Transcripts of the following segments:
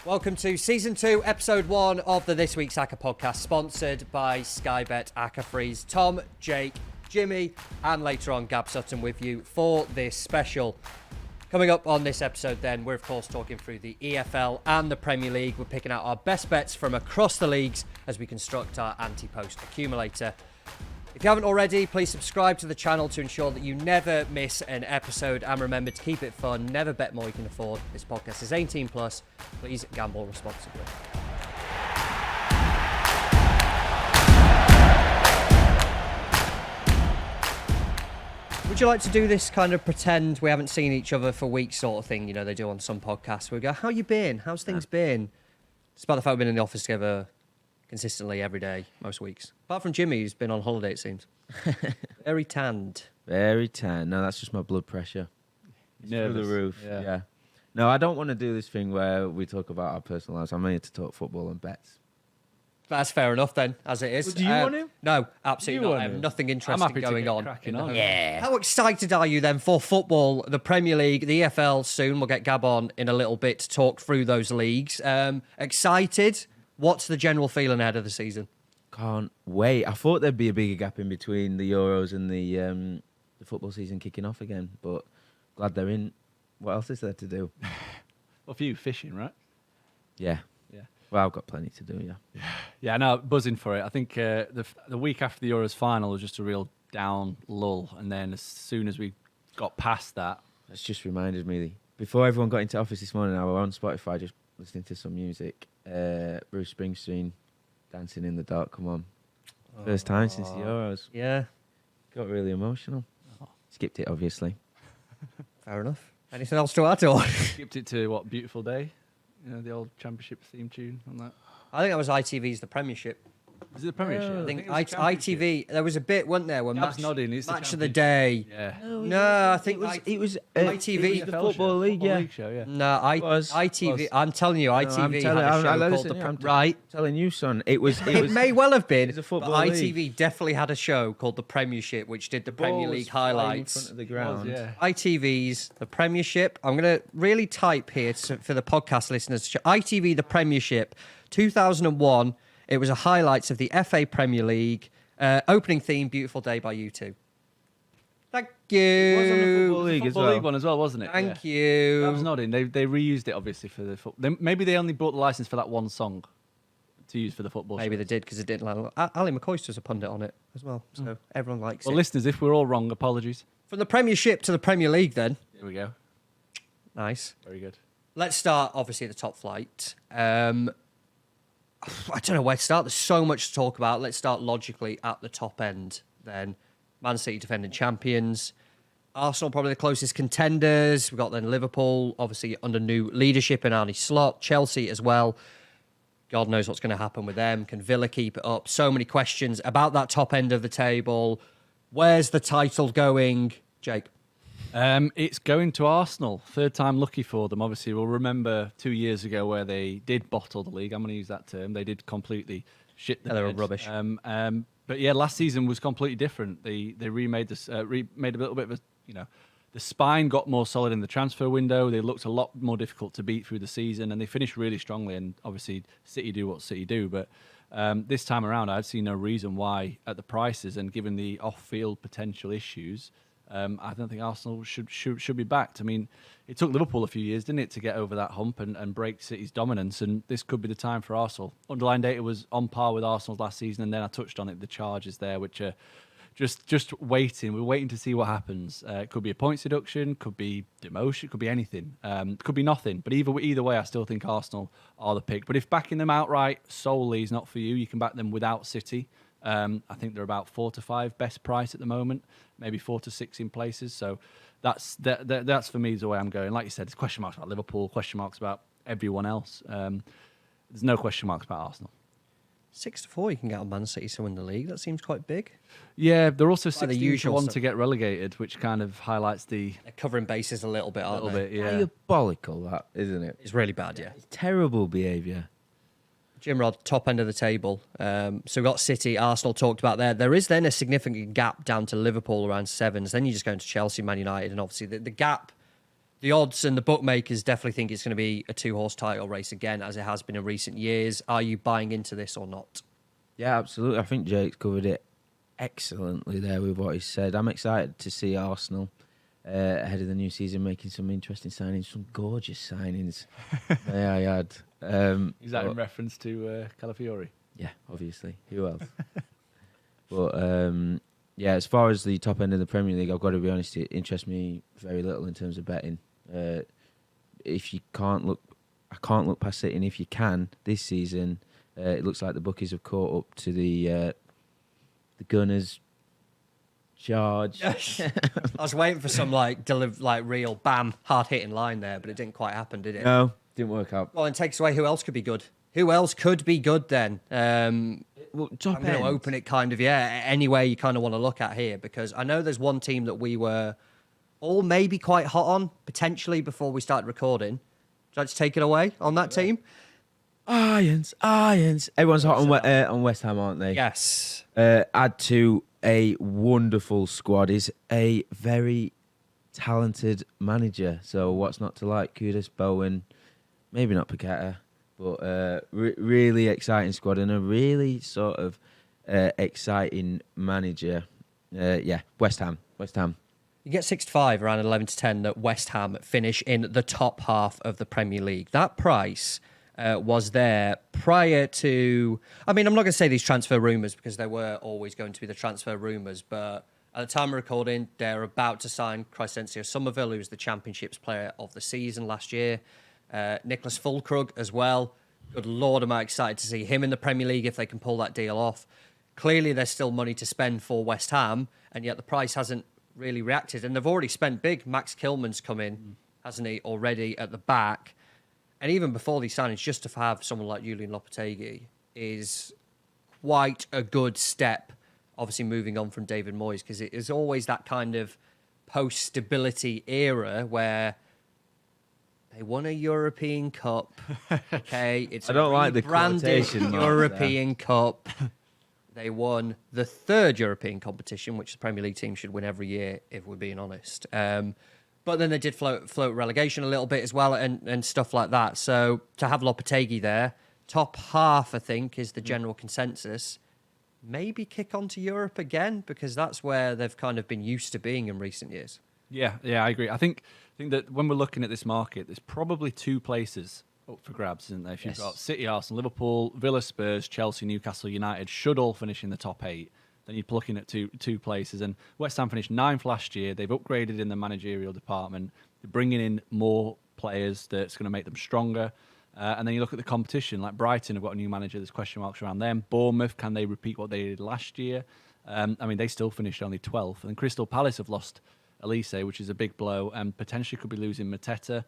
Welcome to Season 2, Episode 1 of the This Week's Acca podcast, sponsored by Skybet Acca Freeze. Tom, Jake, Jimmy, and later on Gab Sutton with you for this special. Coming up on this episode then, we're of course talking through the EFL and the Premier League. We're picking out our best bets from across the leagues as we construct our anti-post accumulator. If you haven't already, please subscribe to the channel to ensure that you never miss an episode. And remember to keep it fun, never bet more you can afford. This podcast is 18 plus. Please gamble responsibly. Would you like to do this kind of pretend we haven't seen each other for weeks sort of thing? You know, they do on some podcasts. We go, how you been? How's things been? Despite the fact we've been in the office together consistently every day, most weeks. Apart from Jimmy, who's been on holiday, it seems. Very tanned. Very tan. No, that's just my blood pressure. It's through the roof. Yeah. No, I don't want to do this thing where we talk about our personal lives. I'm here to talk football and bets. That's fair enough then, as it is. Well, do you want to? No, absolutely not. I have nothing interesting going on. Yeah. How excited are you then for football, the Premier League, the EFL soon? We'll get Gab on in a little bit to talk through those leagues. Excited? What's the general feeling ahead of the season? Can't wait. I thought there'd be a bigger gap in between the Euros and the football season kicking off again, but glad they're in. What else is there to do? Well, for you, fishing, right? Yeah. Well, I've got plenty to do, yeah. Yeah, no, buzzing for it. I think the week after the Euros final was just a real down lull, and then as soon as we got past that... That's just reminded me, before everyone got into office this morning, I was on Spotify just listening to some music. Bruce Springsteen, Dancing in the Dark, come on. First time since the Euros. Yeah. Got really emotional. Skipped it, obviously. Fair enough. Anything else to add or? Skipped it to, what, Beautiful Day? You know, the old Championship theme tune on that. I think that was ITV's The Premiership. Is it the Premiership? I think it was the Championship. ITV, there was a bit, wasn't there, when Gab's nodding, it's the match of the Championship. day. Yeah. No, I think it was ITV. the Football League, yeah. Show, yeah. No, ITV. I'm telling you, ITV had a show called The Right. Telling you, son. It was. It may well have been, It's a but Football League. ITV definitely had a show called The Premiership, which did the Premier League highlights. In front of the ground. Yeah. ITV's The Premiership. I'm going to really type here for the podcast listeners. ITV The Premiership, 2001. It was a highlights of the FA Premier League. Opening theme, Beautiful Day by U2. Thank you. It was on the Football League as Football well. League one as well, wasn't it? Thank you. I was nodding. They reused it, obviously, for the football. Maybe they only bought the license for that one song to use for the football. Maybe they did because it didn't land. Ali McCoyster's a pundit on it as well, so everyone likes Well, it. listeners, if we're all wrong, apologies. From the Premiership to the Premier League then. Here we go. Nice. Very good. Let's start, obviously, at the top flight. I don't know where to start. There's so much to talk about. Let's start logically at the top end then. Man City defending champions. Arsenal probably the closest contenders. We've got then Liverpool, obviously under new leadership in Arne Slot. Chelsea as well. God knows what's going to happen with them. Can Villa keep it up? So many questions about that top end of the table. Where's the title going? Jake? It's going to Arsenal. Third time lucky for them. Obviously, we'll remember 2 years ago where they did bottle the league. I'm going to use that term. They did completely shit the bed. They were rubbish. But yeah, last season was completely different. They remade this, made a little bit of a, the spine got more solid in the transfer window. They looked a lot more difficult to beat through the season, and they finished really strongly. And obviously, City do what City do. But this time around, I'd see no reason why, at the prices and given the off-field potential issues, I don't think Arsenal should be backed. I mean, it took Liverpool a few years, didn't it, to get over that hump and break City's dominance, and this could be the time for Arsenal. Underlying data was on par with Arsenal's last season, and then I touched on it, the charges there, which are just waiting. We're waiting to see what happens. It could be a points deduction, could be demotion, could be anything, could be nothing. But either way, I still think Arsenal are the pick. But if backing them outright solely is not for you, you can back them without City. I think they're about 4 to 5 best price at the moment, maybe 4 to 6 in places. So that's for me is the way I'm going. Like you said, there's question marks about Liverpool, question marks about everyone else. There's no question marks about Arsenal. 6 to 4 you can get on Man City to win the league. That seems quite big. Yeah, they're also 16 the to usual 1 stuff. to get relegated, which kind of highlights the... They're covering bases a little bit, aren't they? Yeah. Diabolical, that, isn't it? It's really bad, yeah. It's terrible behaviour. Jim Rod, top end of the table. So we've got City, Arsenal talked about there. There is then a significant gap down to Liverpool around 7s. Then you just go into Chelsea, Man United, and obviously the gap The odds and the bookmakers definitely think it's going to be a 2-horse title race again, as it has been in recent years. Are you buying into this or not? Yeah, absolutely. I think Jake's covered it excellently there with what he said. I'm excited to see Arsenal ahead of the new season making some interesting signings, some gorgeous signings. May I add? Is that in reference to Calafiori? Yeah, obviously. Who else? But yeah, as far as the top end of the Premier League, I've got to be honest, it interests me very little in terms of betting. If you can't look, I can't look past it, and if you can, this season, it looks like the bookies have caught up to the Gunners charge. I was waiting for some real bam hard hitting line there, but it didn't quite happen, did it? No, didn't work out. Well, it takes away who else could be good. Who else could be good then? Well, top I'm going end. to open it kind of, any way you kind of want to look at here, because I know there's one team that we were all maybe quite hot on, potentially, before we started recording. Would you like to take it away on that team? Irons. Everyone's hot on West Ham, aren't they? Yes. Add to a wonderful squad is a very talented manager. So what's not to like? Kudus, Bowen, maybe not Paqueta, but really exciting squad and a really sort of exciting manager. West Ham. You get 6-5 around 11 to 10 that West Ham finish in the top half of the Premier League. That price was there prior to... I mean, I'm not going to say these transfer rumours because there were always going to be the transfer rumours, but at the time of recording, they're about to sign Crescencio Somerville, who was the Championship's player of the season last year. Nicholas Fulkrug as well. Good Lord, am I excited to see him in the Premier League if they can pull that deal off. Clearly, there's still money to spend for West Ham, and yet the price hasn't really reacted. And they've already spent big. Max Kilman's come in, hasn't he, already at the back. And even before these signings, just to have someone like Julian Lopetegui is quite a good step, obviously moving on from David Moyes, because it is always that kind of post-stability era where they won a European Cup. Okay, it's I don't like the branded quotation marks European Cup. They won the third European competition, which the Premier League team should win every year, if we're being honest. But then they did float relegation a little bit as well and stuff like that. So to have Lopetegui there, top half, I think, is the general consensus. Maybe kick on to Europe again, because that's where they've kind of been used to being in recent years. Yeah, I agree. I think that when we're looking at this market, there's probably two places up for grabs, isn't there? If you've got City, Arsenal, Liverpool, Villa, Spurs, Chelsea, Newcastle United should all finish in the top 8. Then you're looking at two places. And West Ham finished 9th last year. They've upgraded in the managerial department. They're bringing in more players that's going to make them stronger. And then you look at the competition, like Brighton have got a new manager. There's question marks around them. Bournemouth, can they repeat what they did last year? I mean, they still finished only 12th. And Crystal Palace have lost Elise, which is a big blow, and potentially could be losing Mateta.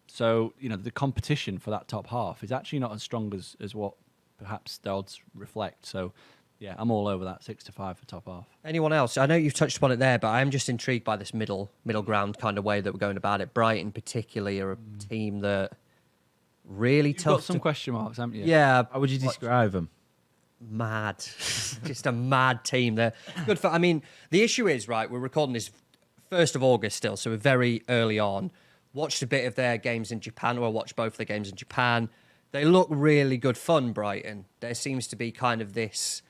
So, the competition for that top half is actually not as strong as what perhaps the odds reflect. So, yeah, I'm all over that 6-5 for top half. Anyone else? I know you've touched upon it there, but I'm just intrigued by this middle ground kind of way that we're going about it. Brighton, particularly, are a team that really You've tough. got some question marks, haven't you? Yeah. How would you describe them? Mad. Just a mad team. They're good for... I mean, the issue is, right, we're recording this 1st of August still, so we're very early on. Watched a bit of their games in Japan, or I watched both their games in Japan. They look really good fun, Brighton. There seems to be kind of this...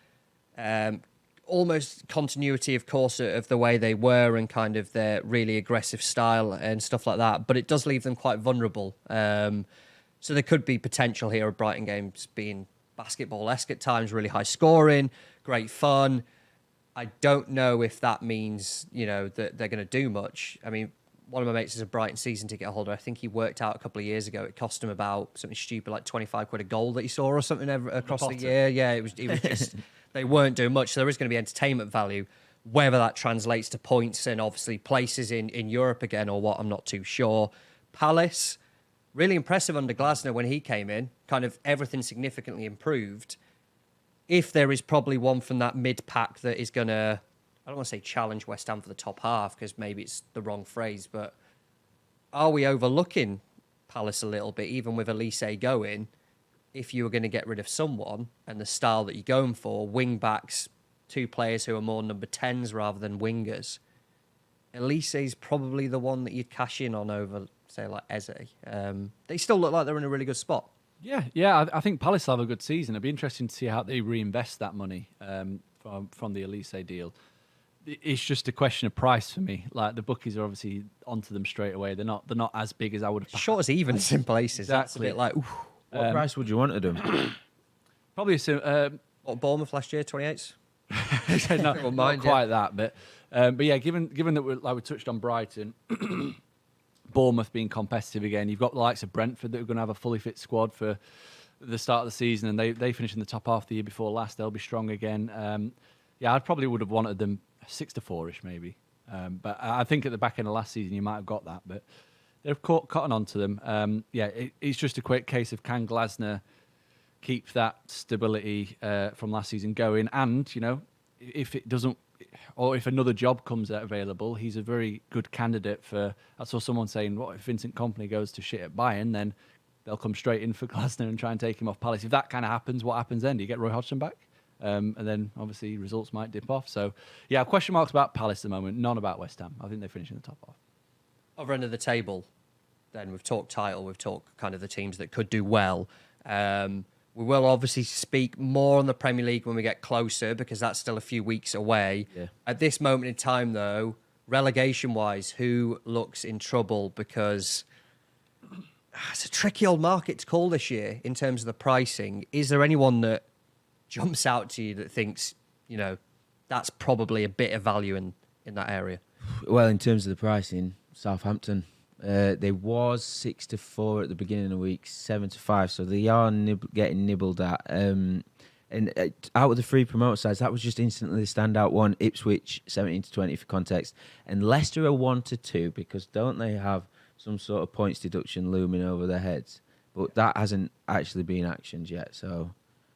almost continuity, of course, of the way they were and kind of their really aggressive style and stuff like that. But it does leave them quite vulnerable. So there could be potential here of Brighton games being basketball-esque at times, really high scoring, great fun. I don't know if that means, that they're going to do much. I mean, one of my mates is a Brighton season ticket holder. I think he worked out a couple of years ago. It cost him about something stupid like 25 quid a goal that he saw or something across the year. Yeah, it was just... They weren't doing much, so there is going to be entertainment value. Whether that translates to points and obviously places in Europe again or what, I'm not too sure. Palace, really impressive under Glasner when he came in. Kind of everything significantly improved. If there is probably one from that mid-pack that is going to, I don't want to say challenge West Ham for the top half, because maybe it's the wrong phrase, but are we overlooking Palace a little bit, even with Elise going? If you were going to get rid of someone and the style that you're going for, wing backs, 2 players who are more number 10s rather than wingers, Elise is probably the one that you'd cash in on over, say, like Eze. They still look like they're in a really good spot. Yeah. I think Palace will have a good season. It'd be interesting to see how they reinvest that money from the Elise deal. It's just a question of price for me. Like the bookies are obviously onto them straight away. They're not as big as I would have. Short as evens in places. That's a Exactly. bit like, oof. What price would you want at them? Probably What, Bournemouth last year, 28s? not mind, quite that, but yeah, given that we touched on Brighton, Bournemouth being competitive again, you've got the likes of Brentford that are going to have a fully fit squad for the start of the season, and they finished in the top half the year before last. They'll be strong again. Yeah, I probably would have wanted them 6-4ish maybe, but I think at the back end of last season you might have got that, but they've cotton on to them. It's just a quick case of can Glasner keep that stability from last season going, and if it doesn't, or if another job comes available, he's a very good candidate for. I saw someone saying, what if Vincent Kompany goes to shit at Bayern, then they'll come straight in for Glasner and try and take him off Palace. If that kind of happens, what happens then? Do you get Roy Hodgson back? And then obviously results might dip off. So yeah, question marks about Palace at the moment, none about West Ham. I think they finish in the top half. Other end of the table, then we've talked title, we've talked kind of the teams that could do well. We will obviously speak more on the Premier League when we get closer because that's still a few weeks away. Yeah. At this moment in time, though, relegation-wise, who looks in trouble? Because it's a tricky old market to call this year in terms of the pricing. Is there anyone that jumps out to you that thinks, that's probably a bit of value in that area? Well, in terms of the pricing, Southampton. They was 6-4 at the beginning of the week, 7-5. So they are getting nibbled at. And out of the three promoter sides, that was just instantly the standout one. Ipswich 17-20 for context, and Leicester are 1-2 because don't they have some sort of points deduction looming over their heads? But that hasn't actually been actioned yet. So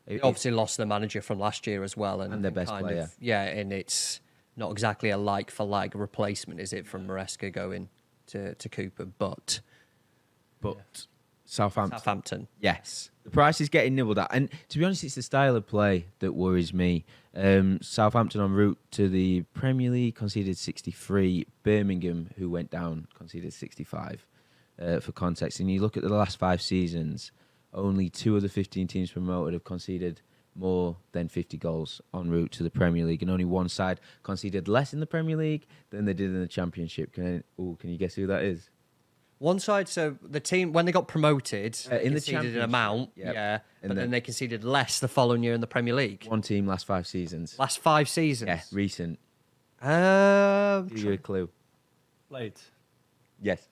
they obviously lost their manager from last year as well, and their best player. And it's not exactly a like for like replacement, is it, from Maresca going to Cooper, but Southampton, yes, the price is getting nibbled at, and to be honest, it's the style of play that worries me. Southampton en route to the Premier League conceded 63. Birmingham, who went down, conceded 65. For context, and you look at the last 5 seasons, only 2 of the 15 teams promoted have conceded more than 50 goals en route to the Premier League, and only one side conceded less in the Premier League than they did in the Championship. Can you guess who that is? One side, so the team, when they got promoted, in the conceded an amount, yep. But then they conceded less the following year in the Premier League. One team last 5 seasons. Last 5 seasons? Yeah, recent. Give you a clue. Late. Yes.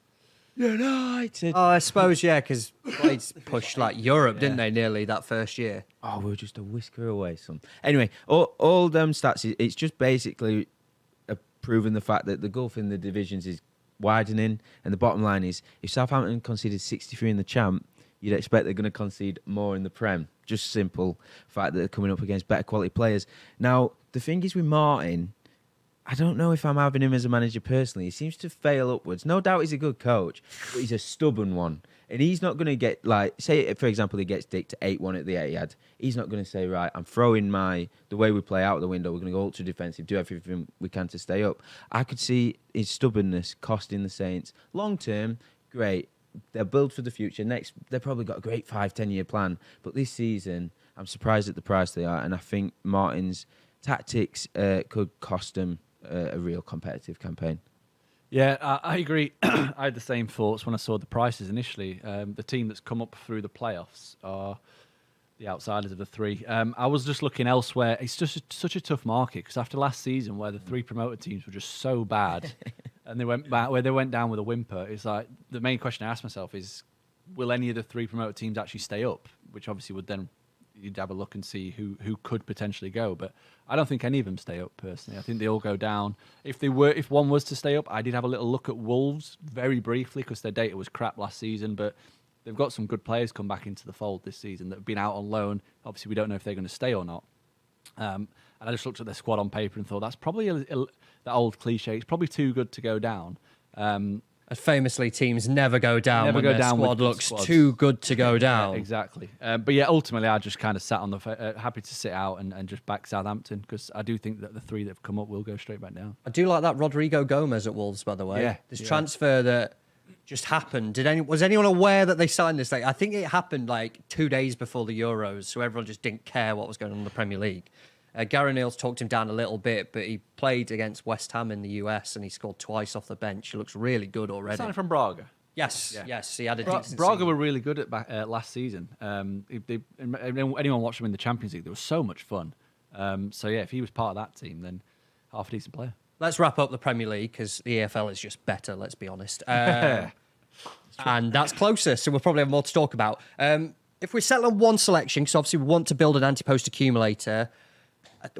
United. Oh, I suppose, yeah, because Blades pushed like Europe, didn't they, nearly that first year? Oh, we were just a whisker away, son. Anyway, all them stats, it's just basically proving the fact that the gulf in the divisions is widening, and the bottom line is, if Southampton conceded 63 in the Champ, you'd expect they're going to concede more in the Prem. Just simple fact that they're coming up against better quality players. Now, the thing is with Martin, I don't know if I'm having him as a manager personally. He seems to fail upwards. No doubt he's a good coach, but he's a stubborn one. And he's not going to get, say, for example, he gets dicked to 8-1 at the Etihad. He's not going to say, right, I'm throwing the way we play out the window. We're going to go ultra defensive, do everything we can to stay up. I could see his stubbornness costing the Saints. Long term, great. They'll build for the future. Next, they've probably got a great 5-10 year plan. But this season, I'm surprised at the price they are. And I think Martin's tactics could cost them a real competitive campaign. Yeah, I agree. I had the same thoughts when I saw the prices initially. The team that's come up through the playoffs are the outsiders of the 3. I was just looking elsewhere. It's just such a tough market because after last season where the 3 promoted teams were just so bad and they went back where they went down with a whimper, it's like the main question I asked myself is, will any of the 3 promoted teams actually stay up? Which obviously would then you'd have a look and see who could potentially go, but I don't think any of them stay up personally. I think they all go down. If one was to stay up, I did have a little look at Wolves very briefly because their data was crap last season, but they've got some good players come back into the fold this season that have been out on loan. Obviously, we don't know if they're going to stay or not. And I just looked at their squad on paper and thought that's probably that old cliche. It's probably too good to go down. And famously, teams never go down Never when go their down with squad good looks squads. too good to go down. Yeah, exactly. But yeah, ultimately, I just kind of sat on the happy to sit out and just back Southampton because I do think that the three that have come up will go straight back down. I do like that Rodrigo Gomez at Wolves, by the way. Yeah, This yeah. transfer that just happened. Was anyone aware that they signed this? I think it happened like 2 days before the Euros, so everyone just didn't care what was going on in the Premier League. Gary Neal's talked him down a little bit, but he played against West Ham in the US and he scored twice off the bench. He looks really good already. Signing from Braga. Yes, Yeah. yes, he had a decent Braga season. were really good at last season. Anyone watched them in the Champions League, they were so much fun. So yeah, if he was part of that team, then half a decent player. Let's wrap up the Premier League because the EFL is just better, let's be honest. And that's closer, so we'll probably have more to talk about. If we settle on one selection, because obviously we want to build an anti-post accumulator,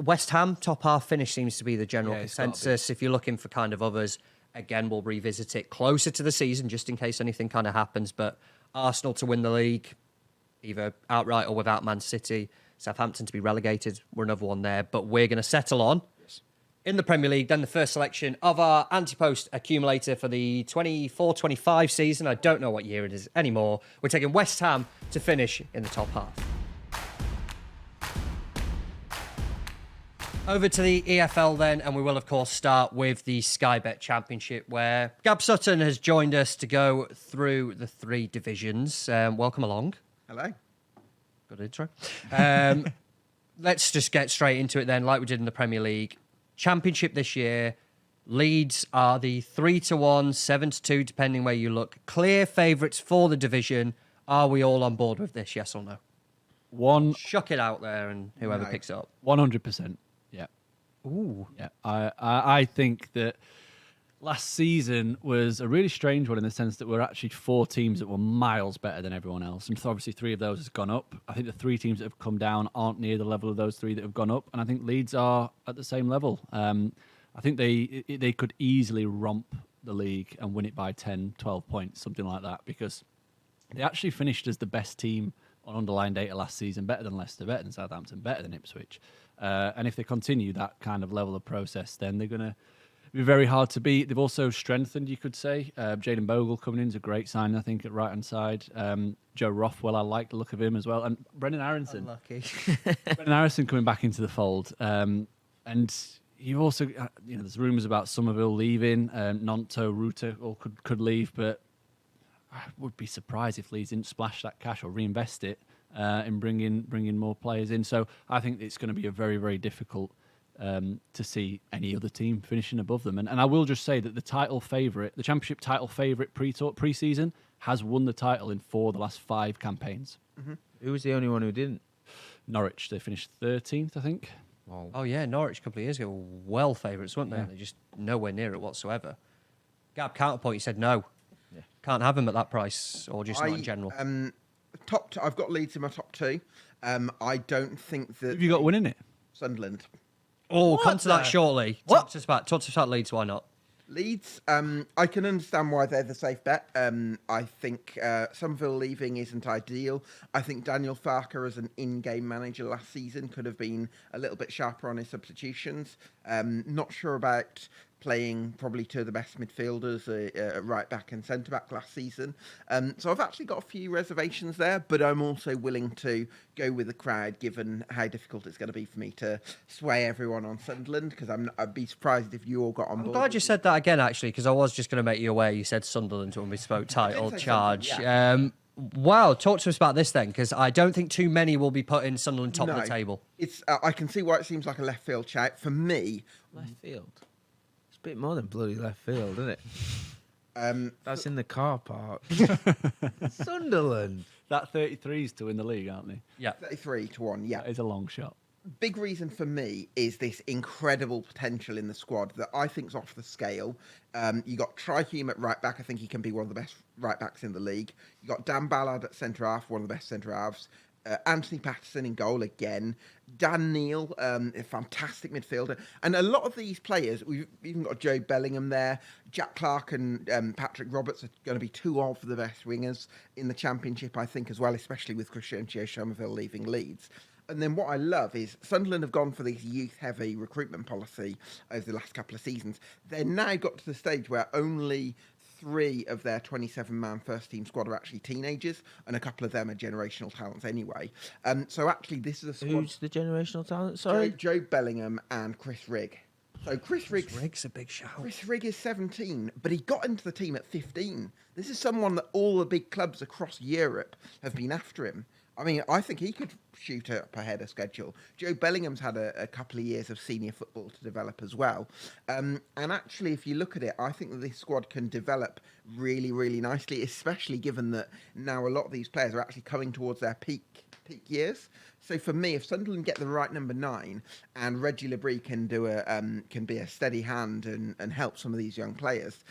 West Ham top half finish seems to be the general Yeah, it's gotta be. consensus. If you're looking for kind of others, again, we'll revisit it closer to the season just in case anything kind of happens. But Arsenal to win the league, either outright or without Man City. Southampton to be relegated, we're another one there. But we're going to settle on, in the Premier League, then the first selection of our anti-post accumulator for the 24-25 season. I don't know what year it is anymore. We're taking West Ham to finish in the top half. Over to the EFL then, and we will, of course, start with the Sky Bet Championship, where Gab Sutton has joined us to go through the three divisions. Welcome along. Hello. Good intro. Let's just get straight into it then, like we did in the Premier League. Championship this year, Leeds are the 3-1, 7-2, depending where you look. Clear favourites for the division. Are we all on board with this, yes or no? Chuck it out there and whoever No. picks it up. 100%. Yeah. Ooh. Yeah, I think that last season was a really strange one in the sense that we're actually four teams that were miles better than everyone else. And obviously three of those has gone up. I think the three teams that have come down aren't near the level of those three that have gone up. And I think Leeds are at the same level. I think they could easily romp the league and win it by 10, 12 points, something like that, because they actually finished as the best team on underlying data last season, better than Leicester, better than Southampton, better than Ipswich. And if they continue that kind of level of process, then they're going to be very hard to beat. They've also strengthened, you could say. Jayden Bogle coming in is a great sign, I think, at right-hand side. Joe Rothwell, I like the look of him as well. And Brendan Aronson. Unlucky. Brendan Aronson coming back into the fold. And you also, there's rumours about Somerville leaving. Nanto, Ruta all could leave, but I would be surprised if Leeds didn't splash that cash or reinvest it in bringing more players in. So I think it's going to be a very, very difficult to see any other team finishing above them. And I will just say that the Championship title favourite pre-season has won the title in 4 of the last 5 campaigns. Mm-hmm. Who was the only one who didn't? Norwich, they finished 13th, I think. Wow. Oh, yeah, Norwich a couple of years ago were well favourites, weren't they? Yeah. They're just nowhere near it whatsoever. Gab, counterpoint, you said no. Yeah. Can't have them at that price, or just not in general. I've got Leeds in my top 2. I don't think that... Have you got winning it? Sunderland. Oh, What come to that the- shortly. What? Talk to us about Leeds, why not? Leeds, I can understand why they're the safe bet. I think Somerville leaving isn't ideal. I think Daniel Farker as an in-game manager last season could have been a little bit sharper on his substitutions. Not sure about playing probably two of the best midfielders, right back and centre back last season. So I've actually got a few reservations there, but I'm also willing to go with the crowd given how difficult it's going to be for me to sway everyone on Sunderland, because I'd be surprised if you all got on I'm board. glad you said that again, actually, because I was just going to make you aware you said Sunderland when we spoke title say charge. Sunderland, Wow, talk to us about this then, because I don't think too many will be putting Sunderland top of No. the table. It's I can see why it seems like a left field shout. For me, Left field. It's a bit more than bloody left field, isn't it? That's in the car park. Sunderland. That 33s to win the league, aren't they? Yeah. 33-1, yeah. That is a long shot. Big reason for me is this incredible potential in the squad that I think's off the scale. You got Trihume at right back. I think he can be one of the best right backs in the league. You got Dan Ballard at centre half, one of the best centre halves. Anthony Patterson in goal again. Dan Neil, a fantastic midfielder. And a lot of these players, we've even got Joe Bellingham there. Jack Clark and Patrick Roberts are going to be two of the best wingers in the Championship, I think, as well, especially with Crescencio Somerville leaving Leeds. And then what I love is Sunderland have gone for this youth-heavy recruitment policy over the last couple of seasons. They're now got to the stage where only 3 of their 27-man first-team squad are actually teenagers, and a couple of them are generational talents anyway. So actually, this is a squad. Who's the generational talent? Sorry, Joe Bellingham and Chris Rigg. So Chris Rigg's a big shout. Chris Rigg is 17, but he got into the team at 15. This is someone that all the big clubs across Europe have been after him. I mean, I think he could shoot up ahead of schedule. Joe Bellingham's had a couple of years of senior football to develop as well. And actually, if you look at it, I think that this squad can develop really, really nicely, especially given that now a lot of these players are actually coming towards their peak years. So for me, if Sunderland get the right number 9 and Reggie Labrie can be a steady hand and help some of these young players,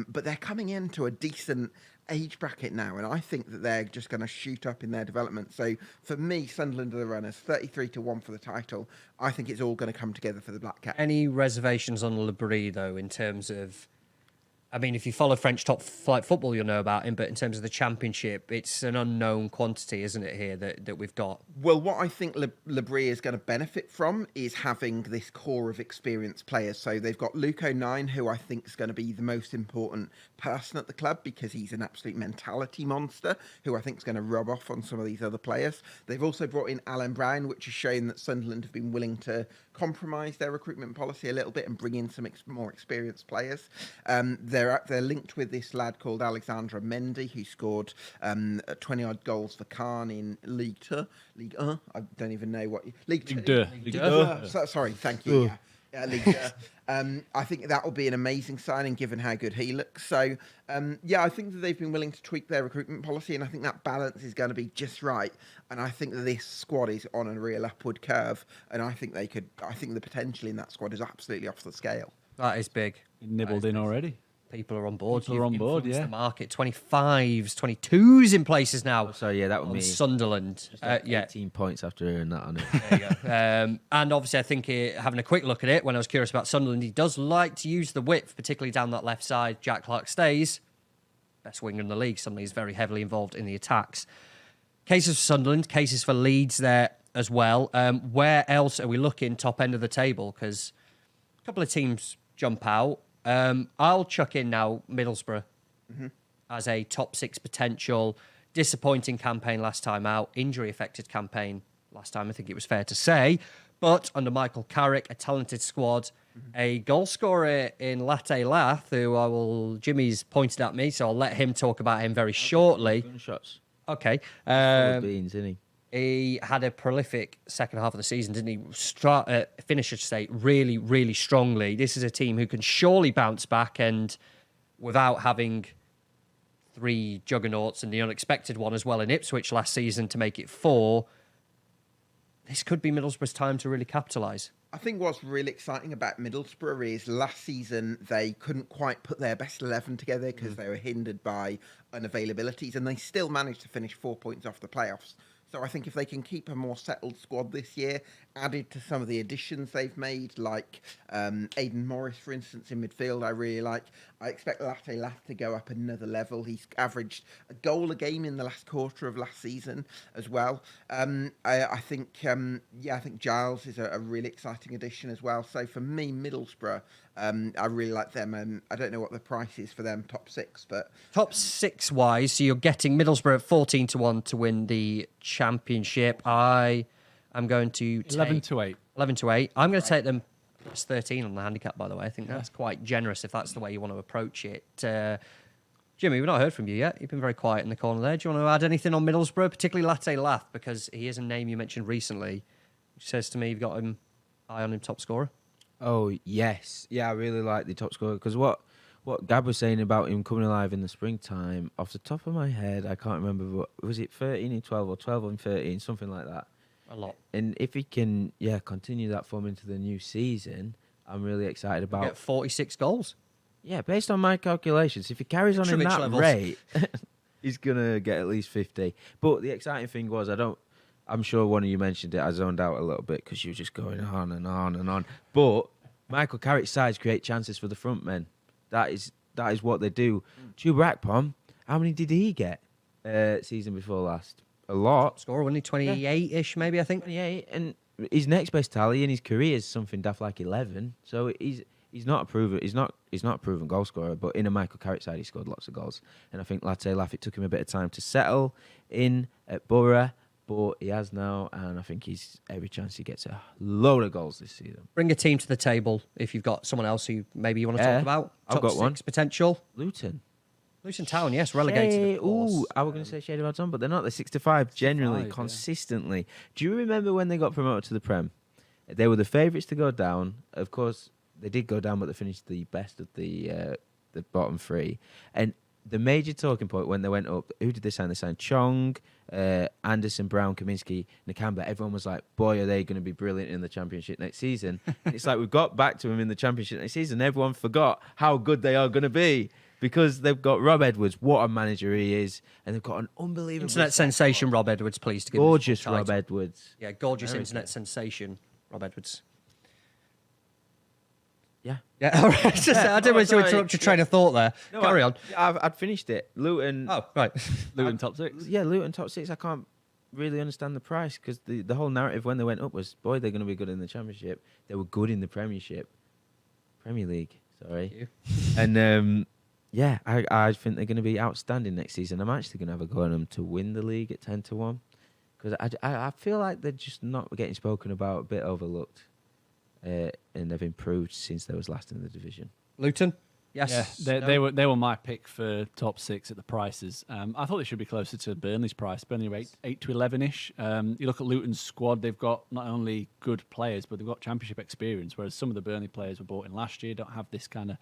but they're coming into a decent age bracket now, and I think that they're just going to shoot up in their development. So for me, Sunderland are the runners, 33-1 for the title. I think it's all going to come together for the Black Caps. Any reservations on Labrie, though, in terms of... I mean, if you follow French top flight football, you'll know about him. But in terms of the Championship, it's an unknown quantity, isn't it, here, that we've got? Well, what I think Labrie is going to benefit from is having this core of experienced players. So they've got Luke O'Nien, who I think is going to be the most important person at the club because he's an absolute mentality monster, who I think is going to rub off on some of these other players. They've also brought in Alan Brown, which has shown that Sunderland have been willing to compromise their recruitment policy a little bit and bring in some more experienced players. They're linked with this lad called Alexandre Mendy, who scored 20-odd goals for Caen in Ligue 2. Ligue 1? I don't even know what... Ligue 2. Ligue 2. Sorry, thank you. Yeah, Ligue 2. I think that will be an amazing signing given how good he looks. So, I think that they've been willing to tweak their recruitment policy, and I think that balance is going to be just right. And I think that this squad is on a real upward curve, and I think the potential in that squad is absolutely off the scale. That is big. Nibbled in already. People are on board. People are on board, influenced yeah. The market, 25s, 22s in places now. Oh, sorry, yeah, that would on me. Sunderland. Like 18 points after hearing that on it. There you go. And obviously, I think having a quick look at it, when I was curious about Sunderland, he does like to use the width, particularly down that left side. Jack Clark stays. Best winger in the league. Suddenly he's very heavily involved in the attacks. Cases for Sunderland, cases for Leeds there as well. Where else are we looking top end of the table? Because a couple of teams jump out. I'll chuck in now Middlesbrough as a top 6 potential. Disappointing campaign last time out. Injury affected campaign last time, I think it was fair to say. But under Michael Carrick, a talented squad, a goal scorer in Latte Lath, who Jimmy's pointed at me, so I'll let him talk about him very shortly. Gunshots. Okay. Full of beans, isn't he? He had a prolific second half of the season, didn't he? Finish, I should say, really, really strongly. This is a team who can surely bounce back, and without having 3 juggernauts and the unexpected one as well in Ipswich last season to make it 4, this could be Middlesbrough's time to really capitalise. I think what's really exciting about Middlesbrough is last season they couldn't quite put their best 11 together because they were hindered by unavailabilities, and they still managed to finish 4 points off the playoffs. So I think if they can keep a more settled squad this year, added to some of the additions they've made, like Aidan Morris, for instance, in midfield, I really like. I expect Latte Lath to go up another level. He's averaged a goal a game in the last quarter of last season as well. I think Giles is a really exciting addition as well. So for me, Middlesbrough, I really like them. I don't know what the price is for them, top 6, but Top 6 wise, so you're getting Middlesbrough at 14-1 to win the Championship. I am going to take 11-8. 11-8. I'm going to take them plus 13 on the handicap, by the way. I think that's quite generous if that's the way you want to approach it. Jimmy, we've not heard from you yet. You've been very quiet in the corner there. Do you want to add anything on Middlesbrough, particularly Latte Lath, because he is a name you mentioned recently, which says to me you've got him eye on him top scorer? Oh, yes. Yeah, I really like the top scorer because what Gab was saying about him coming alive in the springtime, off the top of my head, I can't remember, but was it 13 in 12 or 12 in 13, something like that. A lot. And if he can, continue that form into the new season, I'm really excited about. Get 46 goals. Yeah, based on my calculations, if he carries on in Mitrovic that levels. rate, he's gonna get at least 50. But the exciting thing was, I'm sure one of you mentioned it. I zoned out a little bit because you were just going on and on and on. But Michael Carrick's sides create chances for the front men. That is what they do. Chuba Akpom, how many did he get season before last? A lot. Scorer, wasn't he? 28-ish, maybe, I think. 28, and his next best tally in his career is something daft like 11. So he's He's not a proven. He's not a proven goal scorer. But in a Michael Carrick side, he scored lots of goals. And I think Latte Laff, it took him a bit of time to settle in at Borough, but he has now, and I think he's every chance he gets a load of goals this season. Bring a team to the table if you've got someone else who maybe you want to talk about. I've Top got 6 one. potential. Luton. Luton Town, yes, relegated. Of course. Ooh, I was going to say Shade of Odds on, but they're not. They're 65 generally, 65, yeah. consistently. Do you remember when they got promoted to the Prem? They were the favourites to go down. Of course, they did go down, but they finished the best of the bottom 3. And the major talking point when they went up, who did they sign? They signed Chong, Anderson, Brown, Kaminsky, Nakamba. Everyone was like, boy, are they going to be brilliant in the Championship next season. And it's like we got back to them in the Championship next season. Everyone forgot how good they are going to be. Because they've got Rob Edwards, what a manager he is, and they've got an unbelievable Internet sensation Rob Edwards, please. To give gorgeous him the full Rob title. Edwards. Yeah, gorgeous Very internet good. sensation Rob Edwards. Yeah. Yeah, all right. I didn't mean to sorry. interrupt your train of thought there. No, Carry on. I'd finished it. Luton. Oh, right. Luton top 6. Yeah, Luton top 6. I can't really understand the price because the whole narrative when they went up was, boy, they're going to be good in the Championship. They were good in the Premier League. Sorry. And yeah, I think they're going to be outstanding next season. I'm actually going to have a go on them to win the league at 10-1 because I feel like they're just not getting spoken about, a bit overlooked, and they've improved since they was last in the division. Luton? Yes. Yeah, No? they were my pick for top 6 at the prices. I thought they should be closer to Burnley's price. Burnley were 8 to 11ish. You look at Luton's squad; they've got not only good players, but they've got Championship experience. Whereas some of the Burnley players were bought in last year don't have this kind of.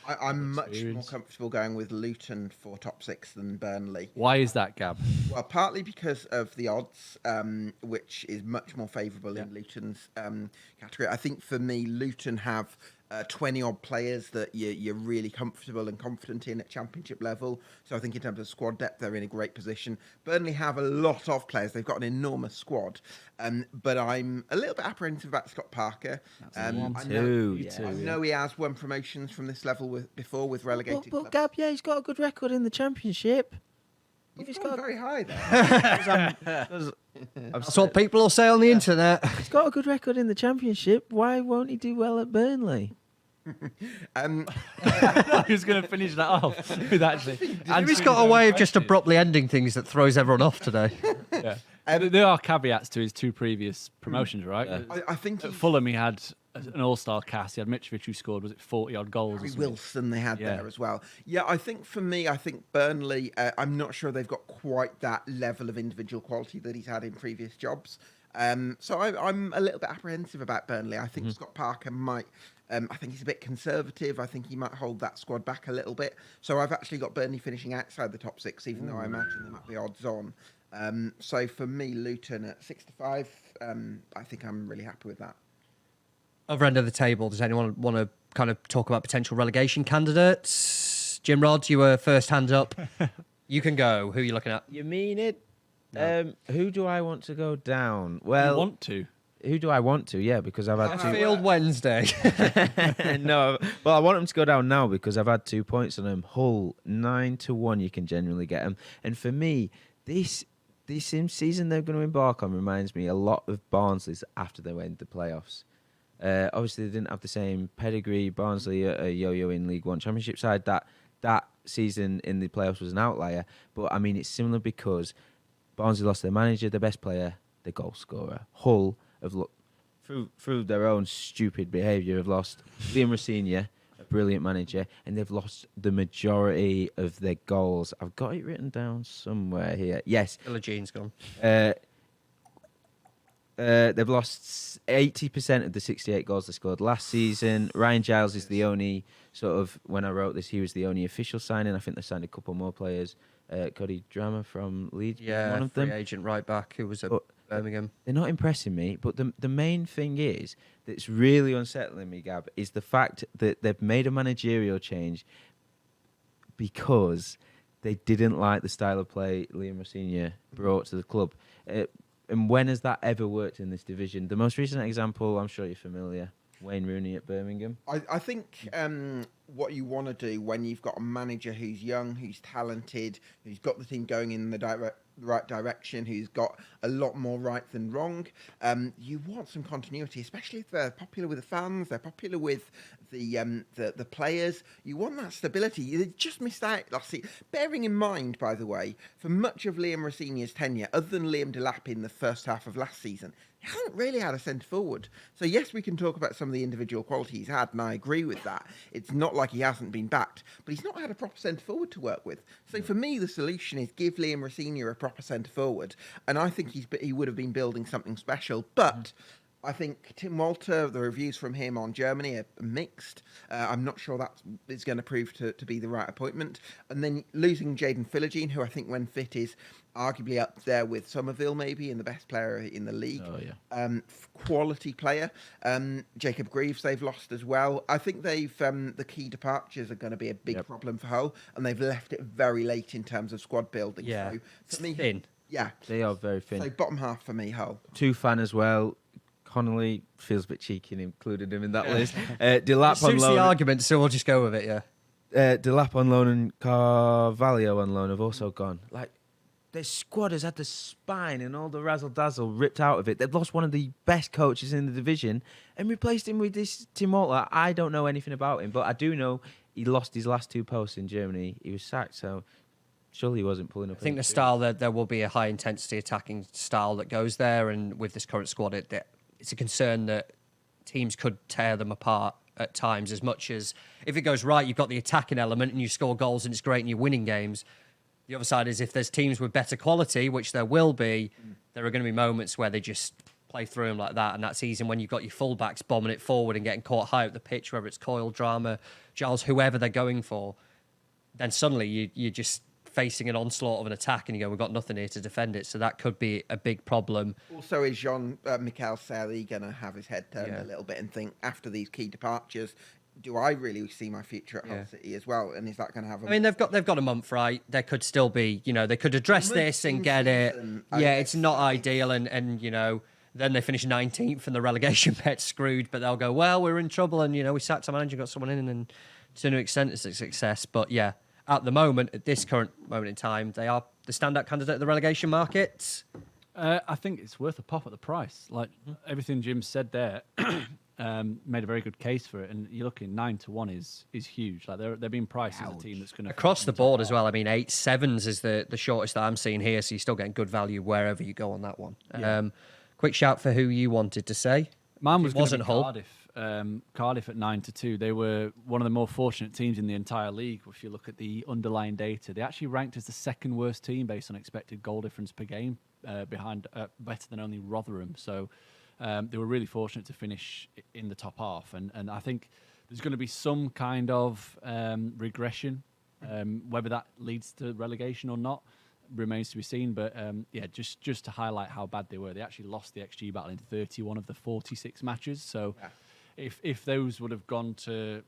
I'm much more experience. comfortable going with Luton for top 6 than Burnley. Why is that, Gab? Well, partly because of the odds, which is much more favourable in Luton's category. I think for me, Luton have 20-odd players that you're really comfortable and confident in at Championship level. So I think in terms of squad depth, they're in a great position. Burnley have a lot of players. They've got an enormous squad. But I'm a little bit apprehensive about Scott Parker. Yeah. I know he has won promotions from this level before with relegated But clubs. Gab, yeah, he's got a good record in the Championship. He's got very high there. That's what people will say on the internet. He's got a good record in the Championship. Why won't he do well at Burnley? I was going to finish that off with actually. He's got a way of just abruptly ending things that throws everyone off today. Yeah. There are caveats to his 2 previous promotions, right? I think At he's Fulham, he had an all-star cast. He had Mitrovic, who scored, was it 40-odd goals? or Harry something? Wilson they had Yeah. there as well. Yeah, I think for me, I think Burnley, I'm not sure they've got quite that level of individual quality that he's had in previous jobs. So I'm a little bit apprehensive about Burnley. I think Scott Parker might... I think he's a bit conservative. I think he might hold that squad back a little bit. So I've actually got Burnley finishing outside the top 6, even though I imagine they might be odds on. So for me, Luton at 6-5, I think I'm really happy with that. Other end of the table, does anyone want to kind of talk about potential relegation candidates? Jim Rod, you were first hand up. You can go. Who are you looking at? You mean it? No. Who do I want to go down? You Well, want to? who do I want to? Yeah, because I've had Sheffield Wednesday. no, well, I want them to go down now because I've had 2 points on them. Hull 9-1, you can generally get them. And for me, this season they're going to embark on reminds me a lot of Barnsley's after they went to the playoffs. Obviously, they didn't have the same pedigree. Barnsley, a yo-yo in League One Championship side, that season in the playoffs was an outlier. But I mean, it's similar because Barnsley lost their manager, their best player, their goal scorer. Hull have through their own stupid behaviour have lost Liam Rosenior, a brilliant manager, and they've lost the majority of their goals. I've got it written down somewhere here. Yes. Villa Jean's gone. They've lost 80% of the 68 goals they scored last season. Ryan Giles is the only sort of, when I wrote this, he was the only official signing. I think they signed a couple more players. Cody Drama from Leeds, one of free them. agent right back who was at But Birmingham. they're not impressing me, but the main thing is that's really unsettling me, Gab, is the fact that they've made a managerial change because they didn't like the style of play Liam Rosenior brought to the club. And when has that ever worked in this division? The most recent example, I'm sure you're familiar, Wayne Rooney at Birmingham. I think what you want to do when you've got a manager who's young, who's talented, who's got the team going in the the right direction, who's got a lot more right than wrong. You want some continuity, especially if they're popular with the fans, they're popular with the players. You want that stability. You just missed out last season. Bearing in mind, by the way, for much of Liam Rosenior's tenure, other than Liam Delap in the first half of last season, he hasn't really had a centre forward. So yes, we can talk about some of the individual qualities he's had, and I agree with that. It's not like he hasn't been backed, but he's not had a proper centre forward to work with. So for me, the solution is give Liam Rosenior a proper centre forward, and I think he would have been building something special. But I think Tim Walter, the reviews from him on Germany are mixed. I'm not sure that is going to prove to be the right appointment. And then losing Jayden Philogene, who I think when fit is arguably up there with Somerville maybe, and the best player in the league. Oh, yeah. Quality player. Jacob Greaves they've lost as well. I think the key departures are going to be a big problem for Hull, and they've left it very late in terms of squad building. Yeah, so for me, thin. Yeah, They are very thin. so bottom half for me, Hull. Tufan as well. Connolly feels a bit cheeky and included him in that list. Delap on Suits the loan. argument, so we'll just go with it, yeah. Delap on loan and Carvalho on loan have also gone. Like, their squad has had the spine and all the razzle-dazzle ripped out of it. They've lost one of the best coaches in the division and replaced him with this Tim Walter. I don't know anything about him, but I do know he lost his last 2 posts in Germany. He was sacked, so surely he wasn't pulling up. I think the style, there will be a high-intensity attacking style that goes there, and with this current squad, it's a concern that teams could tear them apart at times. As much as if it goes right, you've got the attacking element and you score goals and it's great and you're winning games. The other side is if there's teams with better quality, which there will be, there are going to be moments where they just play through them like that, and that's easy when you've got your fullbacks bombing it forward and getting caught high up the pitch, whether it's Coyle, Drama, Giles, whoever they're going for. Then suddenly you're just facing an onslaught of an attack and you go, we've got nothing here to defend it. So that could be a big problem. Also, is Jean-Michel Seri going to have his head turned a little bit and think, after these key departures, do I really see my future at Hull City as well? And is that going to have a... I mean, they've got a month, right? There could still be, they could address this and get it. Yeah, it's not ideal. And then they finish 19th and the relegation bet's screwed, but they'll go, well, we're in trouble and, we sacked our manager, got someone in, and to an extent it's a success. But yeah, at the moment, at this current moment in time, they are the standout candidate of the relegation market. I think it's worth a pop at the price. Like everything Jim said there, made a very good case for it. And you're looking 9-1 is huge. Like they're being priced as a team that's going to across the board as well. I mean, 8-7s is the shortest that I'm seeing here, so you're still getting good value wherever you go on that one. Yeah. Quick shout for who you wanted to say. Mine was wasn't Hull. Hull. Cardiff at 9-2. They were one of the more fortunate teams in the entire league. If you look at the underlying data, they actually ranked as the second worst team based on expected goal difference per game, behind better than only Rotherham. So they were really fortunate to finish in the top half. And I think there's going to be some kind of regression, whether that leads to relegation or not remains to be seen. But just to highlight how bad they were, they actually lost the XG battle in 31 of the 46 matches. So if those would have gone to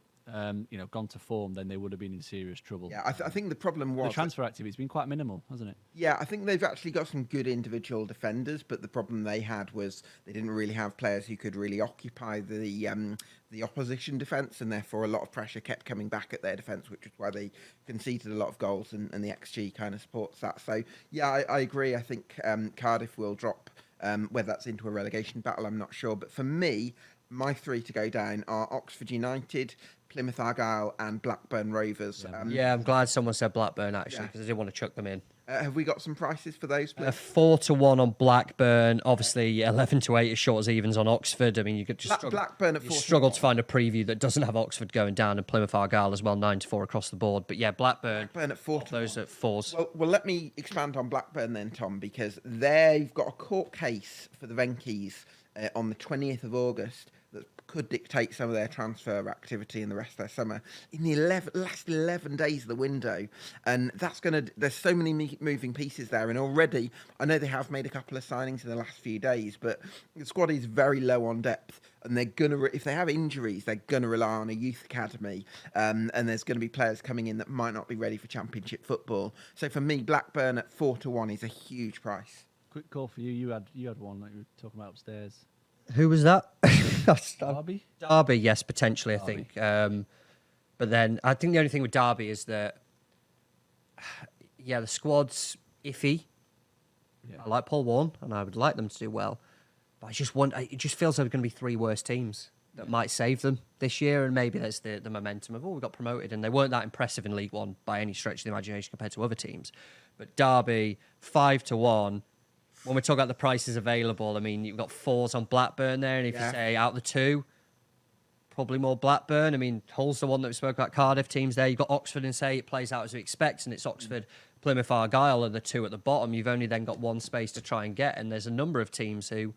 form, then they would have been in serious trouble. Yeah, I think the problem was... The transfer activity has been quite minimal, hasn't it? Yeah, I think they've actually got some good individual defenders, but the problem they had was they didn't really have players who could really occupy the opposition defence, and therefore a lot of pressure kept coming back at their defence, which is why they conceded a lot of goals, and the XG kind of supports that. So, yeah, I agree. I think Cardiff will drop, whether that's into a relegation battle, I'm not sure. But for me, my 3 to go down are Oxford United, Plymouth Argyle and Blackburn Rovers. I'm glad someone said Blackburn, actually, because I didn't want to chuck them in. Have we got some prices for those, please? 4-1 on Blackburn. Obviously, 11-8 is short as evens on Oxford. I mean, you could just Blackburn at 4 struggle to find a preview that doesn't have Oxford going down, and Plymouth Argyle as well, 9-4 across the board. But yeah, Blackburn at 4. Those at 4s. Well, let me expand on Blackburn then, Tom, because they've got a court case for the Venkies on the 20th of August that could dictate some of their transfer activity in the rest of their summer in the last 11 days of the window. And that's there's so many moving pieces there. And already, I know they have made a couple of signings in the last few days, but the squad is very low on depth. And they're if they have injuries, they're going to rely on a youth academy. And there's going to be players coming in that might not be ready for Championship football. So for me, Blackburn at 4-1 is a huge price. Quick call for you. You had one that you were talking about upstairs. Who was that? Derby? Derby, yes, potentially, I think. But then I think the only thing with Derby is that, the squad's iffy. Yeah. I like Paul Warne, and I would like them to do well. But it just feels like there's going to be 3 worse teams that might save them this year, and maybe there's the momentum of, we got promoted, and they weren't that impressive in League One by any stretch of the imagination compared to other teams. But Derby, 5-1. When we talk about the prices available, I mean, you've got 4s on Blackburn there, and if you say out the 2, probably more Blackburn. I mean, Hull's the one that we spoke about, Cardiff teams there. You've got Oxford and say it plays out as we expect, and it's Oxford, Plymouth, Argyle are the 2 at the bottom. You've only then got 1 space to try and get, and there's a number of teams who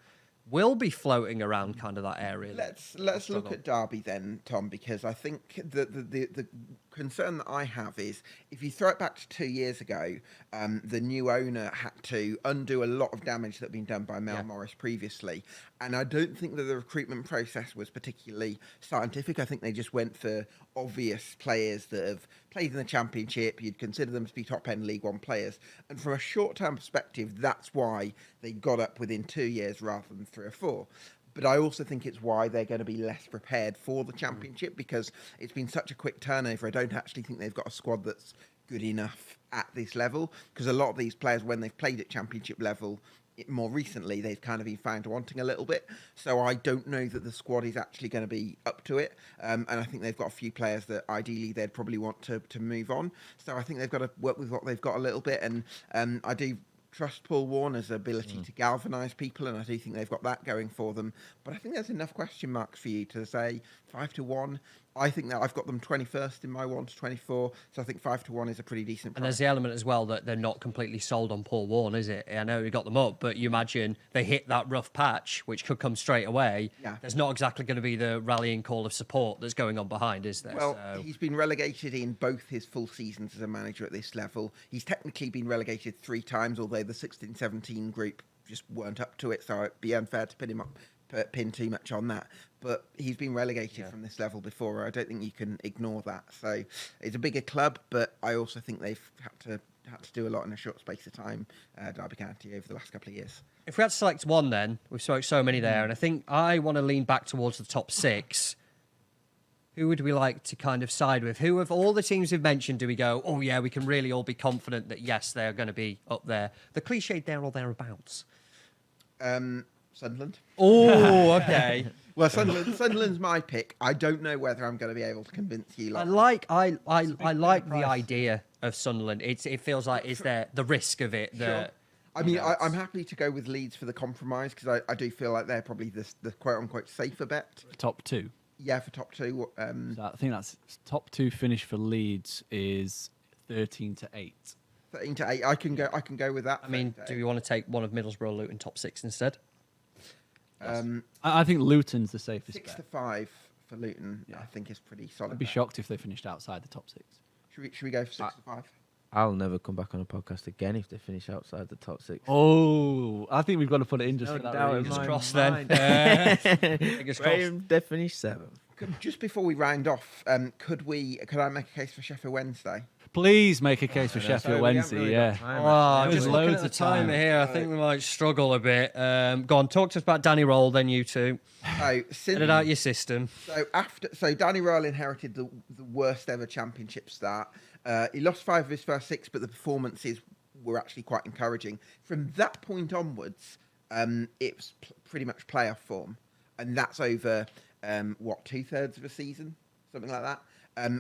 will be floating around kind of that area. Let's look at Derby then, Tom, because I think the concern that I have is if you throw it back to 2 years ago, the new owner had to undo a lot of damage that had been done by Mel Morris previously, and I don't think that the recruitment process was particularly scientific. I think they just went for obvious players that have played in the Championship. You'd consider them to be top-end League One players, and from a short-term perspective, that's why they got up within 2 years rather than 3 or 4. But I also think it's why they're going to be less prepared for the Championship because it's been such a quick turnover. I don't actually think they've got a squad that's good enough at this level because a lot of these players, when they've played at Championship level more recently, they've kind of been found wanting a little bit. So I don't know that the squad is actually going to be up to it. And I think they've got a few players that ideally they'd probably want to move on. So I think they've got to work with what they've got a little bit. And I do trust Paul Warner's ability to galvanise people, and I do think they've got that going for them. But I think there's enough question marks for you to say 5-1. I think that I've got them 21st in my 1-24, so I think 5-1 is a pretty decent price. And there's the element as well that they're not completely sold on Paul Warne, is it? I know we got them up, but you imagine they hit that rough patch, which could come straight away. Yeah. There's not exactly going to be the rallying call of support that's going on behind, is there? Well, he's been relegated in both his full seasons as a manager at this level. He's technically been relegated 3 times, although the 16-17 group just weren't up to it, so it'd be unfair to pin too much on that. But he's been relegated from this level before. I don't think you can ignore that. So it's a bigger club, but I also think they've had to do a lot in a short space of time, Derby County, over the last couple of years. If we had to select one then, we've spoke so many there, and I think I want to lean back towards the top 6. Who would we like to kind of side with? Who of all the teams we've mentioned do we go, oh yeah, we can really all be confident that yes, they're going to be up there? The cliched there or thereabouts. Sunderland. Oh, okay. Well, Sunderland's my pick. I don't know whether I'm going to be able to convince you. I like the idea of Sunderland. It feels like is there the risk of it that. I mean, I'm happy to go with Leeds for the compromise because I do feel like they're probably the quote-unquote safer bet. Top 2. Yeah, for top 2. So I think that's top 2 finish for Leeds is 13-8. 13-8. I can go with that. I mean, do you want to take one of Middlesbrough, Luton top 6 instead? I think Luton's the safest 6-5 for Luton. I think is pretty solid. I'd be shocked if they finished outside the top 6. Should we go for 6-5? I'll never come back on a podcast again if they finish outside the top 6. Oh, I think we've got to put it in just No for that doubt in reason. my Crossed mind. then. Fingers crossed. Graham, they finished 7th. Just before we round off, could I make a case for Sheffield Wednesday? Please make a case for Sheffield Wednesday, yeah. Oh, just There's looking loads at the of time. timer here, I think we might struggle a bit. Go on, talk to us about Danny Roll, then you two. So, Get it out your system. So Danny Royle inherited the worst ever Championship start. He lost 5 of his first 6, but the performances were actually quite encouraging. From that point onwards, it was pretty much playoff form, and that's over 2/3 of a season, something like that.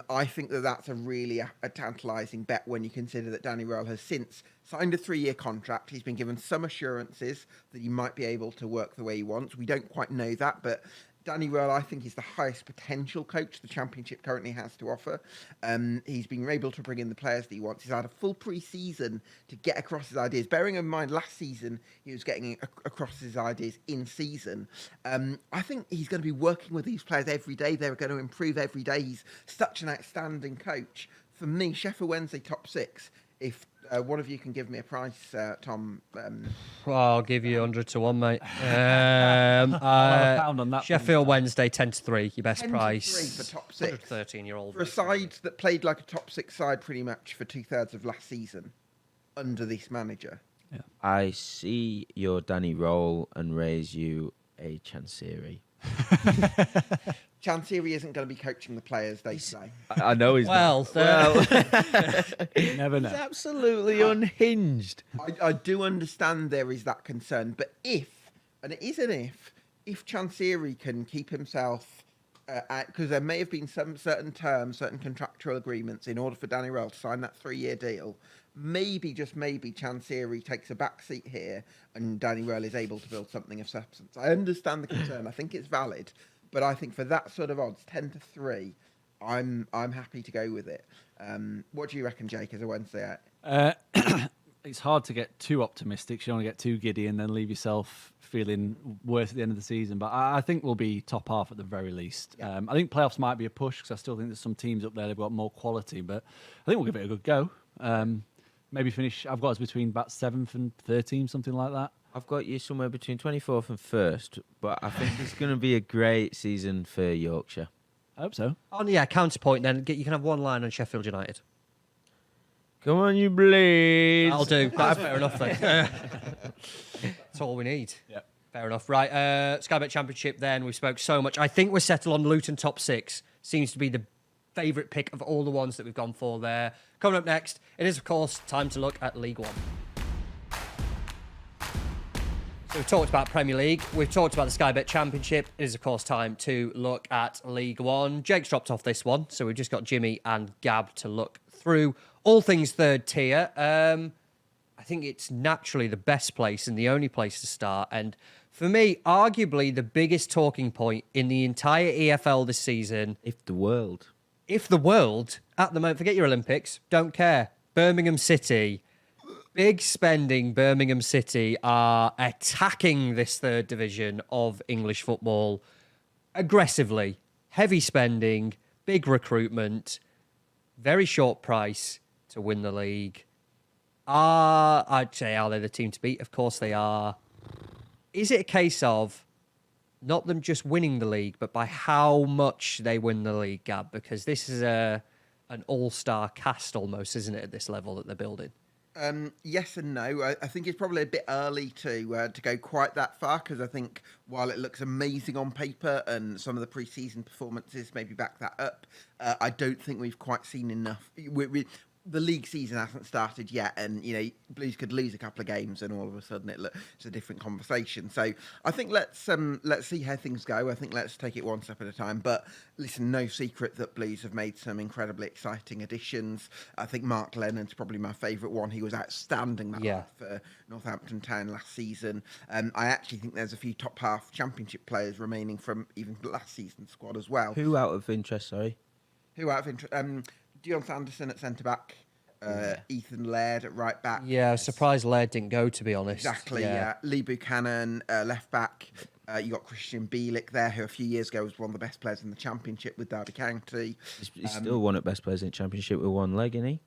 I think that's a really a tantalising bet when you consider that Danny Royle has since signed a 3-year contract. He's been given some assurances that he might be able to work the way he wants. We don't quite know that, but Danny Royle, I think, is the highest potential coach the Championship currently has to offer. He's been able to bring in the players that he wants. He's had a full pre-season to get across his ideas. Bearing in mind, last season, he was getting across his ideas in season. I think he's going to be working with these players every day. They're going to improve every day. He's such an outstanding coach. For me, Sheffield Wednesday top 6. If one of you can give me a price, Tom. Well, I'll give you 100 to 1, mate. I'll have a pound on that. Sheffield Wednesday 10-3, your best 10-3 price. for top 6. 13-year-old. For a side that played like a top 6 side pretty much for 2/3 of last season under this manager. I see your Danny Roll and raise you a Chansiri. Chansiri isn't going to be coaching the players, they say. I know he's Well, You never know. he's absolutely unhinged. I do understand there is that concern, but if, and it is an if Chansiri can keep himself, because there may have been some certain terms, certain contractual agreements in order for Danny Röhl to sign that 3-year deal, maybe, just maybe, Chansiri takes a backseat here and Danny Röhl is able to build something of substance. I understand the concern. I think it's valid. But I think for that sort of odds, 10-3, I'm happy to go with it. What do you reckon, Jake, as a Wednesday out? It's hard to get too optimistic. You don't want to get too giddy and then leave yourself feeling worse at the end of the season. But I think we'll be top half at the very least. Yeah. I think playoffs might be a push because I still think there's some teams up there that have got more quality. But I think we'll give it a good go. Maybe finish. I've got us between about 7th and 13th, something like that. I've got you somewhere between 24th and 1st, but I think it's going to be a great season for Yorkshire. I hope so. oh yeah, counterpoint then. You can have one line on Sheffield United. Come on, you Blaze. I'll do. That's fair enough then. That's all we need. Yeah. Fair enough. Right, Sky Bet Championship then. We spoke so much. I think we're settled on Luton top 6. Seems to be the favourite pick of all the ones that we've gone for there. Coming up next, it is, of course, time to look at League One. So we've talked about Premier League. We've talked about the Sky Bet Championship. It is, of course, time to look at League One. Jake's dropped off this one, so we've just got Jimmy and Gab to look through all things third tier. I think it's naturally the best place and the only place to start. And for me, arguably the biggest talking point in the entire EFL this season. If the world. If the world, at the moment, forget your Olympics, don't care. Birmingham City. Big spending Birmingham City are attacking this third division of English football aggressively. Heavy spending, big recruitment, very short price to win the league. I'd say, are they the team to beat? Of course they are. Is it a case of not them just winning the league, but by how much they win the league, Gab? Because this is an all-star cast almost, isn't it, at this level that they're building? Yes and no. I think it's probably a bit early to go quite that far because I think while it looks amazing on paper and some of the pre-season performances maybe back that up, I don't think we've quite seen enough. The league season hasn't started yet, and Blues could lose a couple of games, and all of a sudden it's a different conversation. So I think let's see how things go. I think let's take it one step at a time. But listen, no secret that Blues have made some incredibly exciting additions. I think Mark Lennon's probably my favourite one. He was outstanding for Northampton Town last season. I actually think there's a few top half Championship players remaining from even last season's squad as well. Who out of interest, sorry? Who out of interest? Dion Sanderson at centre back, Ethan Laird at right back. Yeah, I was surprised Laird didn't go, to be honest. Exactly, yeah. Lee Buchanan, left back. You got Christian Bielik there, who a few years ago was one of the best players in the Championship with Derby County. He's still one of the best players in the Championship with one leg, isn't he?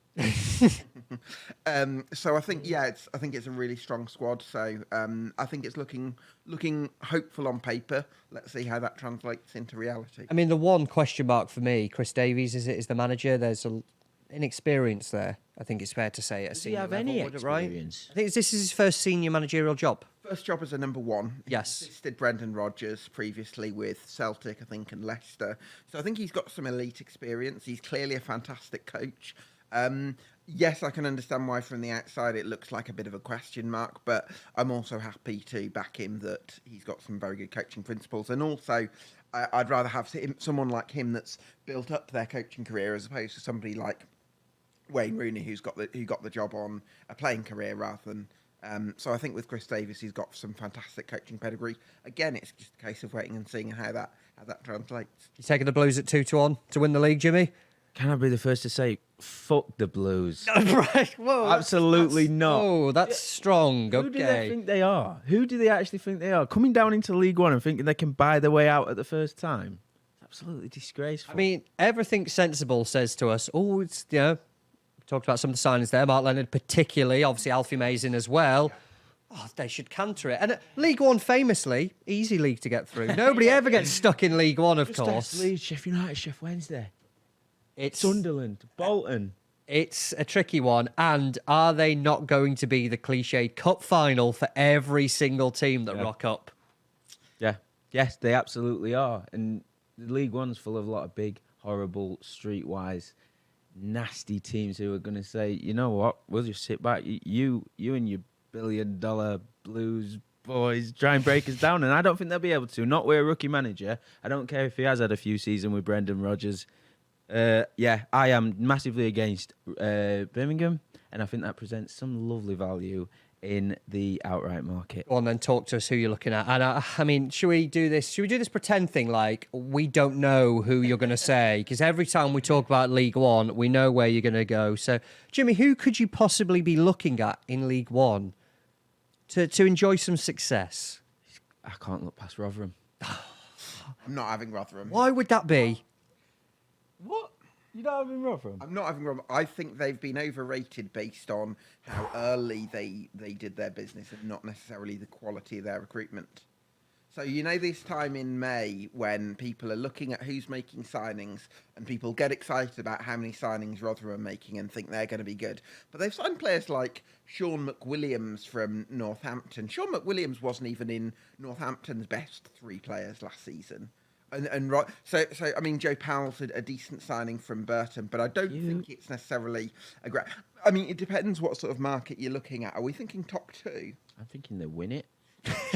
So I think, I think it's a really strong squad. So I think it's looking hopeful on paper. Let's see how that translates into reality. I mean, the one question mark for me, Chris Davies, is the manager. There's an inexperience there. I think it's fair to say at a Does he senior have level, any would it, right? experience? I think this is his first senior managerial job. First job as a number one. Yes. He assisted Brendan Rodgers previously with Celtic, I think, and Leicester. So I think he's got some elite experience. He's clearly a fantastic coach. Yes, I can understand why from the outside it looks like a bit of a question mark, but I'm also happy to back him that he's got some very good coaching principles. And also, I'd rather have someone like him that's built up their coaching career as opposed to somebody like Wayne Rooney who got the job on a playing career rather than. So I think with Chris Davies, he's got some fantastic coaching pedigree. Again, it's just a case of waiting and seeing how that translates. You taking the Blues at 2-1 to win the league, Jimmy? Can I be the first to say, fuck the Blues? Right. Whoa. Absolutely not. Oh, that's strong. Who do they Okay. think they are? Who do they actually think they are? Coming down into League One and thinking they can buy their way out at the first time? It's absolutely disgraceful. I mean, everything sensible says to us, it's, we talked about some of the signings there, Mark Leonard particularly, obviously Alfie Mazin as well. Oh, they should canter it. And League One, famously, easy league to get through. Nobody ever gets stuck in League One, of Just course. Leeds, Sheffield United, Sheffield Wednesday. It's Sunderland, Bolton. It's a tricky one. And are they not going to be the cliched cup final for every single team that rock up? Yeah. Yes, they absolutely are. And the League One's full of a lot of big, horrible, streetwise, nasty teams who are going to say, you know what, we'll just sit back. You and your $1 billion Blues boys try and break us down. And I don't think they'll be able to. Not with a rookie manager. I don't care if he has had a few seasons with Brendan Rodgers. Yeah, I am massively against Birmingham. And I think that presents some lovely value in the outright market. Go on then, talk to us who you're looking at. And I mean, should we do this pretend thing like we don't know who you're going to say? Because every time we talk about League One, we know where you're going to go. So, Jimmy, who could you possibly be looking at in League One to enjoy some success? I can't look past Rotherham. I'm not having Rotherham. Why would that be? What? You don't have him Rotherham? I'm not having Rotherham. I think they've been overrated based on how early they did their business and not necessarily the quality of their recruitment. So, you know, this time in May when people are looking at who's making signings and people get excited about how many signings Rotherham are making and think they're going to be good. But they've signed players like Sean McWilliams from Northampton. Sean McWilliams wasn't even in Northampton's best 3 players last season. So I mean, Joe Powell's a decent signing from Burton, but I don't think it's necessarily a great. I mean, it depends what sort of market you're looking at. Are we thinking top 2? I'm thinking they win it.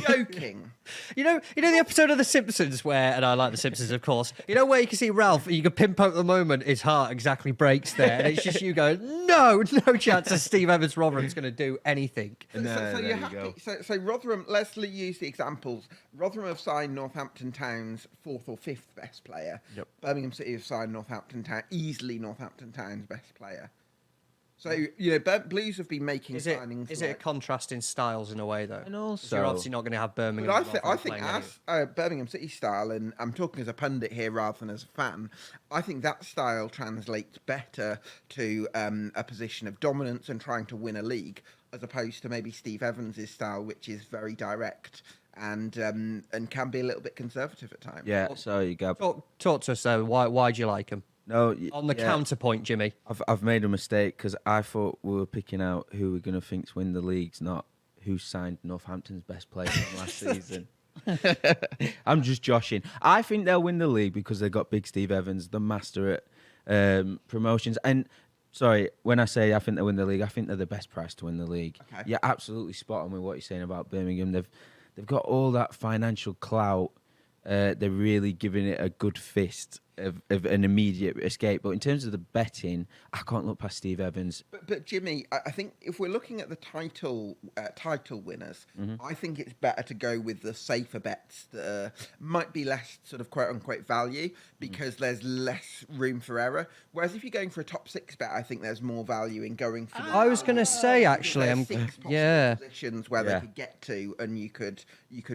Joking. You know the episode of The Simpsons where, and I like The Simpsons, of course, you know where you can see Ralph, you can pinpoint the moment his heart exactly breaks there, and it's just you going, no chance that Steve Evans Rotherham's going to do anything. So you're happy. So Rotherham, let's use the examples. Rotherham have signed Northampton Town's 4th or 5th best player. Yep. Birmingham City have signed Northampton Town's best player. So, you know, Blues have been making signings. Is it a contrast in styles in a way, though? And also, you're obviously not going to have Birmingham. But I think as Birmingham City style, and I'm talking as a pundit here rather than as a fan, I think that style translates better to a position of dominance and trying to win a league, as opposed to maybe Steve Evans' style, which is very direct and can be a little bit conservative at times. Yeah, sorry, Gab. Talk to us, though. Why do you like him? No, On the counterpoint, Jimmy. I've made a mistake because I thought we were picking out who we're going to think's win the leagues, not who signed Northampton's best player from last season. I'm just joshing. I think they'll win the league because they've got Big Steve Evans, the master at promotions. And sorry, when I say I think they'll win the league, I think they're the best price to win the league. Okay. You're absolutely spot on with what you're saying about Birmingham. They've got all that financial clout. They're really giving it a good fist of an immediate escape. But in terms of the betting, I can't look past Steve Evans. But Jimmy, I think if we're looking at the title winners, I think it's better to go with the safer bets that might be less sort of quote unquote value because there's less room for error. Whereas if you're going for a top 6 bet, I think there's more value in going for. I was going to say actually, there's 6 possible positions where they could get to, and you could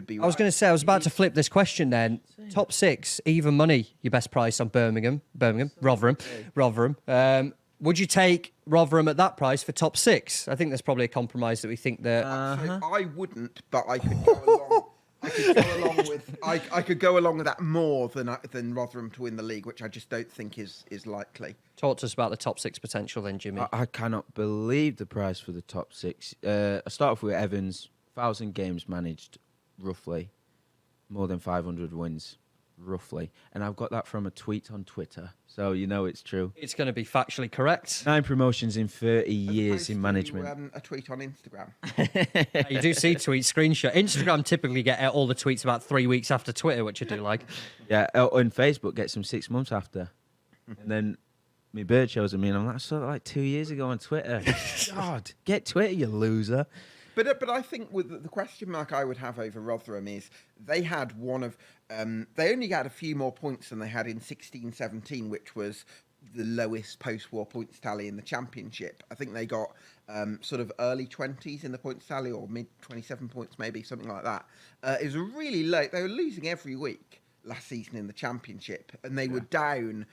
be. I was going to say I was about to flip this question then. Top 6, even money, your best price on Rotherham. Would you take Rotherham at that price for top 6? I think there's probably a compromise that we think that. So I wouldn't, but I could go along. I could go along with that more than Rotherham to win the league, which I just don't think is likely. Talk to us about the top 6 potential then, Jimmy. I cannot believe the price for the top 6. I start off with Evans, 1,000 games managed, roughly. More than 500 wins, roughly. And I've got that from a tweet on Twitter, so you know it's true. It's going to be factually correct. 9 promotions in 30 years in management. A tweet on Instagram. You do see tweet screenshot. Instagram typically get all the tweets about 3 weeks after Twitter, which I do like. Yeah, on Facebook gets them 6 months after. And then my bird shows me, and I'm like, sort of like 2 years ago on Twitter. God, get Twitter, you loser. But I think with the question mark I would have over Rotherham is they had they only had a few more points than they had in 16-17, which was the lowest post-war points tally in the Championship. I think they got sort of early 20s in the points tally, or mid 27 points maybe, something like that. It was really low. They were losing every week last season in the Championship, and they were down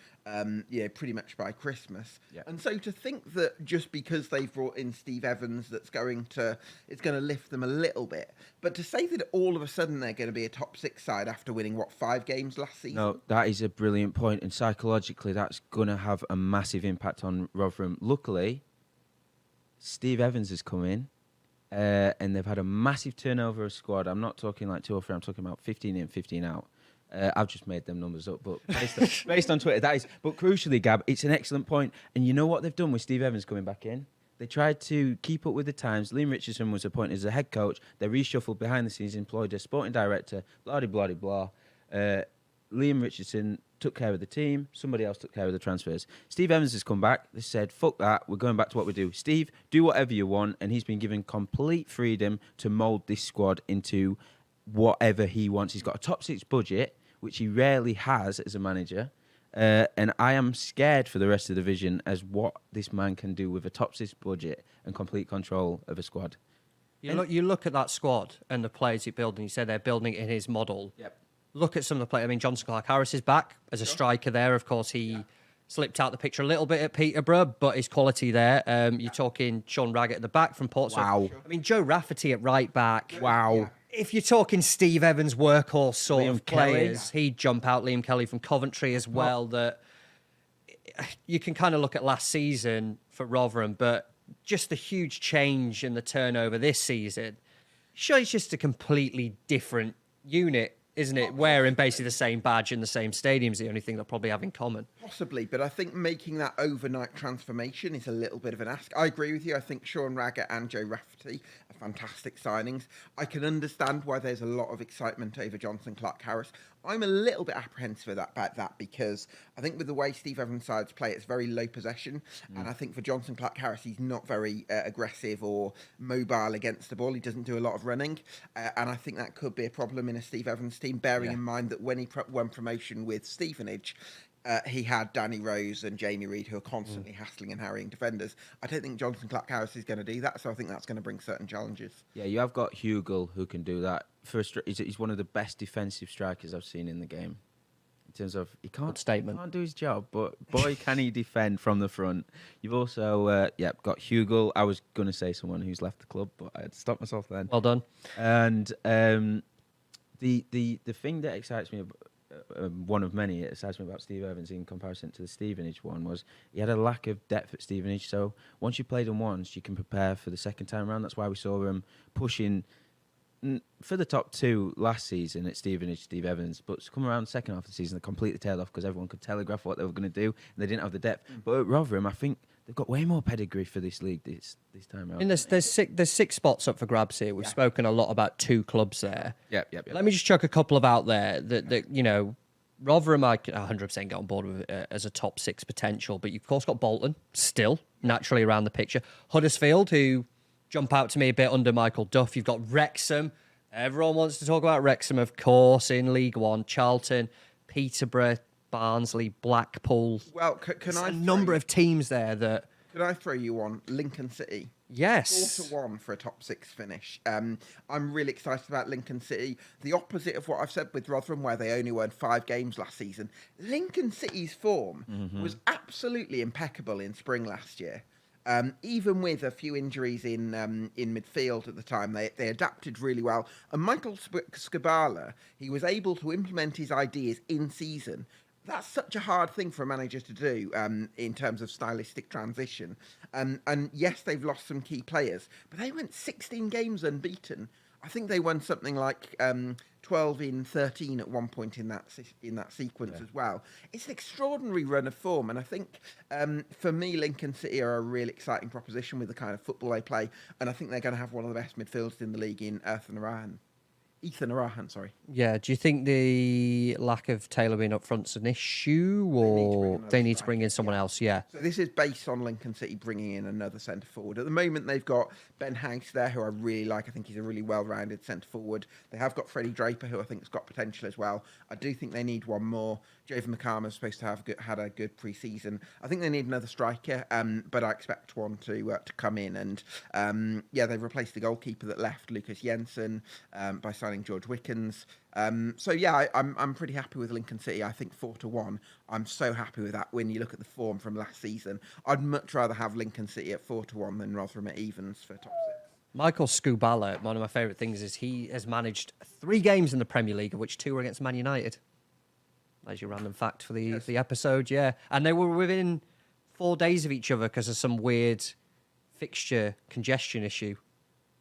pretty much by Christmas. Yeah. And so to think that just because they've brought in Steve Evans it's going to lift them a little bit, but to say that all of a sudden they're going to be a top 6 side after winning 5 games last season. No, that is a brilliant point, and psychologically that's going to have a massive impact on Rotherham. Luckily, Steve Evans has come in. and they've had a massive turnover of squad. I'm not talking like 2 or 3. I'm talking about 15 in, 15 out. I've just made them numbers up, but based on Twitter, that is. But crucially, Gab, it's an excellent point. And you know what they've done with Steve Evans coming back in? They tried to keep up with the times. Liam Richardson was appointed as a head coach. They reshuffled behind the scenes, employed a sporting director, blah, blah, blah, blah. Liam Richardson took care of the team. Somebody else took care of the transfers. Steve Evans has come back. They said, fuck that. We're going back to what we do. Steve, do whatever you want. And he's been given complete freedom to mould this squad into whatever he wants. He's got a top 6 budget, which he rarely has as a manager. And I am scared for the rest of the division as what this man can do with a top 6 budget and complete control of a squad. You look at that squad and the players he built, and you say they're building it in his model. Yep. Look at some of the players. I mean, Johnson Clark-Harris is back as a striker there. Of course, he slipped out the picture a little bit at Peterborough, but his quality there. You're talking Sean Raggett at the back from Portsmouth. Wow. I mean, Joe Rafferty at right back. Wow. If you're talking Steve Evans workhorse sort Liam of Kelly. players, he'd jump out. Liam Kelly from Coventry as well. That you can kind of look at last season for Rotherham, but just the huge change in the turnover this season. Sure, it's just a completely different unit, isn't it? Wearing basically the same badge in the same stadium is the only thing they'll probably have in common. Possibly, but I think making that overnight transformation is a little bit of an ask. I agree with you. I think Sean Raggett and Joe Rafferty are fantastic signings. I can understand why there's a lot of excitement over Johnson Clark-Harris. I'm a little bit apprehensive about that because I think with the way Steve Evans' sides play, it's very low possession. And I think for Johnson Clark-Harris, he's not very aggressive or mobile against the ball. He doesn't do a lot of running. And I think that could be a problem in a Steve Evans team, bearing in mind that when he won promotion with Stevenage, he had Danny Rose and Jamie Reid, who are constantly hassling and harrying defenders. I don't think Johnson Clark-Harris is going to do that, so I think that's going to bring certain challenges. Yeah, you have got Hugel who can do that. He's one of the best defensive strikers I've seen in the game. In terms of, he can't do his job, but boy, can he defend from the front. You've also got Hugel. I was going to say someone who's left the club, but I had to stop myself then. Well done. And the thing that excites me, one of many that excites me about Steve Evans in comparison to the Stevenage one, was he had a lack of depth at Stevenage. So once you played them once, you can prepare for the second time around. That's why we saw him pushing for the top 2 last season at Stevenage, Steve Evans. But to come around the second half of the season, they completely tailed off because everyone could telegraph what they were going to do, and they didn't have the depth. But at Rotherham, I think they've got way more pedigree for this league this time around. I mean, there's 6 spots up for grabs here. We've spoken a lot about 2 clubs there. Yep. Let me just chuck a couple of out there that you know, Rotherham I can 100% get on board with as a top 6 potential, but you've of course got Bolton still naturally around the picture. Huddersfield, who jump out to me a bit under Michael Duff. You've got Wrexham. Everyone wants to talk about Wrexham, of course, in League One. Charlton, Peterborough, Barnsley, Blackpool. Well, can I... a number of teams there that... Can I throw you on Lincoln City? Yes. 4-1 for a top 6 finish. I'm really excited about Lincoln City. The opposite of what I've said with Rotherham, where they only won 5 games last season. Lincoln City's form was absolutely impeccable in spring last year. Even with a few injuries in midfield at the time, they adapted really well. And Michael Skubala, he was able to implement his ideas in season. That's such a hard thing for a manager to do in terms of stylistic transition. And yes, they've lost some key players, but they went 16 games unbeaten. I think they won something like 12 in 13 at one point in that sequence as well. It's an extraordinary run of form, and I think for me, Lincoln City are a really exciting proposition with the kind of football they play, and I think they're going to have one of the best midfielders in the league in Ethan Arahan, sorry. Yeah, do you think the lack of Taylor being up front's an issue, or they need to bring in someone else? Yeah. So this is based on Lincoln City bringing in another centre forward. At the moment, they've got Ben House there, who I really like. I think he's a really well-rounded centre forward. They have got Freddie Draper, who I think has got potential as well. I do think they need one more. Javen McCarman's supposed to have had a good pre-season. I think they need another striker, but I expect one to come in. And they've replaced the goalkeeper that left, Lucas Jensen, by signing George Wickens. I'm pretty happy with Lincoln City. I think 4-1. I'm so happy with that. When you look at the form from last season, I'd much rather have Lincoln City at 4-1 than Rotherham at evens for top 6. Michael Skubala, one of my favourite things is he has managed 3 games in the Premier League, of which 2 were against Man United. That's your random fact for the episode, yeah. And they were within 4 days of each other because of some weird fixture congestion issue.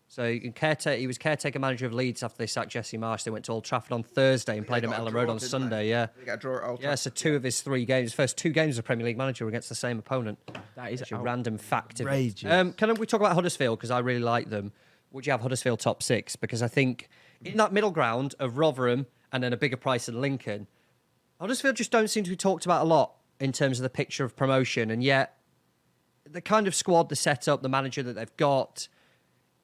So he was caretaker manager of Leeds after they sacked Jesse Marsh. They went to Old Trafford on Thursday and played him at Ellen Road on Sunday. Yeah, They got a draw at Old yeah. So 2 of his 3 games, first 2 games as a Premier League manager were against the same opponent. That is a random fact. outrageous. Can we talk about Huddersfield, because I really like them? Would you have Huddersfield top 6? Because I think in that middle ground of Rotherham and then a bigger price than Lincoln, Huddersfield just don't seem to be talked about a lot in terms of the picture of promotion, and yet the kind of squad, the setup, the manager that they've got,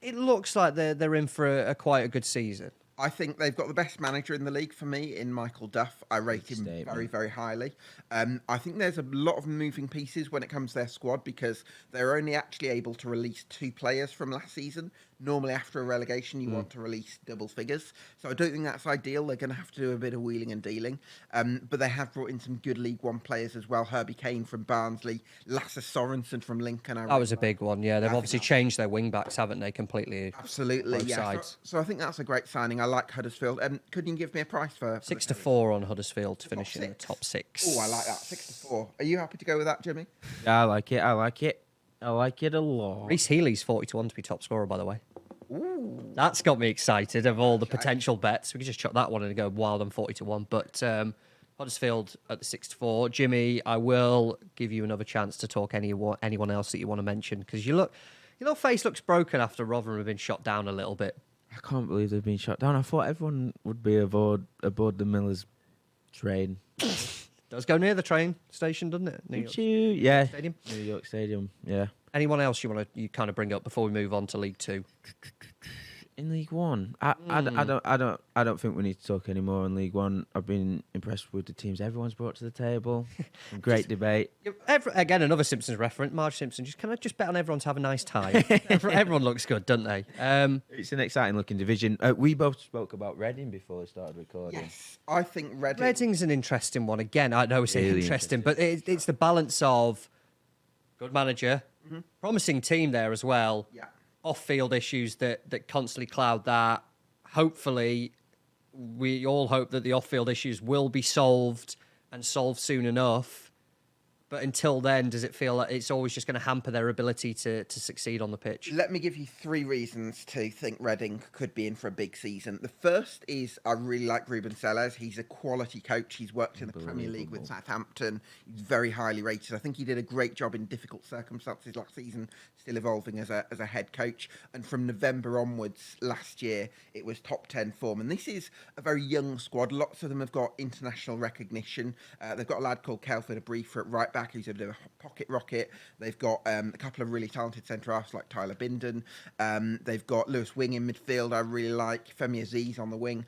it looks like they're in for quite a good season. I think they've got the best manager in the league for me in Michael Duff. I rate him very, very highly. I think there's a lot of moving pieces when it comes to their squad because they're only actually able to release 2 players from last season. Normally, after a relegation, you want to release double figures. So I don't think that's ideal. They're going to have to do a bit of wheeling and dealing. But they have brought in some good League One players as well. Herbie Kane from Barnsley, Lasse Sorensen from Lincoln. That was a big one, yeah. They've obviously changed their wing-backs, haven't they, completely? Absolutely, both yeah. sides. So I think that's a great signing. I like Huddersfield. Could you give me a price for 6 to 4 on Huddersfield to finish in the 6? top 6. Oh, I like that. 6 to 4. Are you happy to go with that, Jimmy? Yeah, I like it. I like it. I like it a lot. Reece Healy's 40 to 1 to be top scorer, by the way. Ooh. That's got me excited of all the potential bets. We could just chuck that one and go wild on 40 to 1. But Huddersfield at the 6 to 4. Jimmy, I will give you another chance to talk anyone else that you want to mention, because your face looks broken after Rotherham have been shot down a little bit. I can't believe they've been shut down. I thought everyone would be aboard the Millers train. Does go near the train station, doesn't it? Yeah. Stadium. New York Stadium, yeah. Anyone else you kind of bring up before we move on to League 2? In League One, I don't think we need to talk anymore in League One. I've been impressed with the teams everyone's brought to the table. Great debate. Again, another Simpsons reference. Marge Simpson. Can I just bet on everyone to have a nice time? Everyone looks good, don't they? It's an exciting looking division. We both spoke about Reading before we started recording. Yes, I think Reading. Reading's an interesting one. Again, I know it's Really interesting, but it's the balance of good manager, promising team there as well. Yeah. Off-field issues that constantly cloud that. Hopefully, we all hope that the off-field issues will be solved and solved soon enough. But until then, does it feel like it's always just going to hamper their ability to succeed on the pitch? Let me give you 3 reasons to think Reading could be in for a big season. The first is I really like Ruben Sellers. He's a quality coach. He's worked in the Premier League with Southampton. He's very highly rated. I think he did a great job in difficult circumstances last season, still evolving as a head coach. And from November onwards last year, it was top 10 form. And this is a very young squad. Lots of them have got international recognition. They've got a lad called Kelford Abrifa at right back, who's a bit of a pocket rocket. They've got a couple of really talented centre-halves like Tyler Binden. They've got Lewis Wing in midfield, I really like. Femi Aziz on the wing.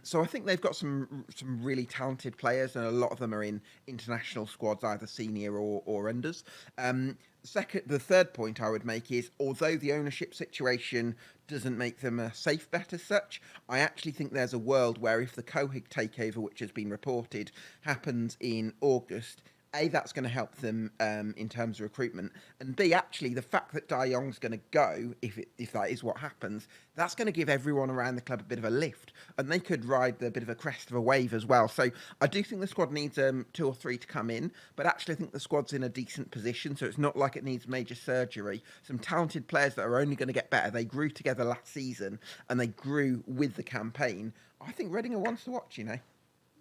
So I think they've got some really talented players, and a lot of them are in international squads, either senior or unders. The third point I would make is, although the ownership situation doesn't make them a safe bet as such, I actually think there's a world where if the Cohig takeover, which has been reported, happens in August, A, that's going to help them in terms of recruitment, and B, actually, the fact that De Jong's going to go, if that is what happens, that's going to give everyone around the club a bit of a lift, and they could ride the bit of a crest of a wave as well. So I do think the squad needs 2 or 3 to come in, but actually I think the squad's in a decent position, so it's not like it needs major surgery. Some talented players that are only going to get better. They grew together last season, and they grew with the campaign. I think Reading are ones to watch, you know.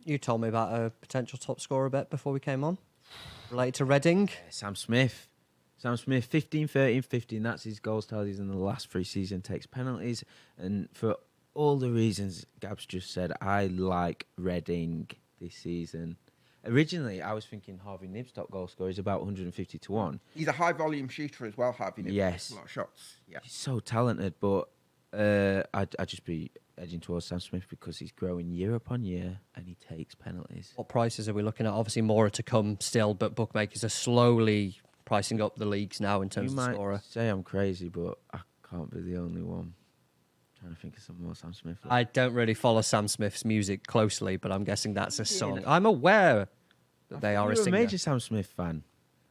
You told me about a potential top scorer bet before we came on, related to Reading. Sam Smith, 15, 13, 15. That's his goals tallies in the last 3 seasons. Takes penalties, and for all the reasons Gab's just said, I like Reading this season. Originally, I was thinking Harvey Nibb's top goal scorer is about 150 to 1. He's a high volume shooter as well, Harvey Nibb. Yes. A lot of shots. Yeah. He's so talented, but I'd just be edging towards Sam Smith because he's growing year upon year and he takes penalties. What prices are we looking at? Obviously, more are to come still, but bookmakers are slowly pricing up the leagues now in terms You of might scorer. say I'm crazy, but I can't be the only one. Trying to think of some more Sam Smith. I don't really follow Sam Smith's music closely, but I'm guessing that's a song. I'm aware that they are a You're a singer. major Sam Smith fan.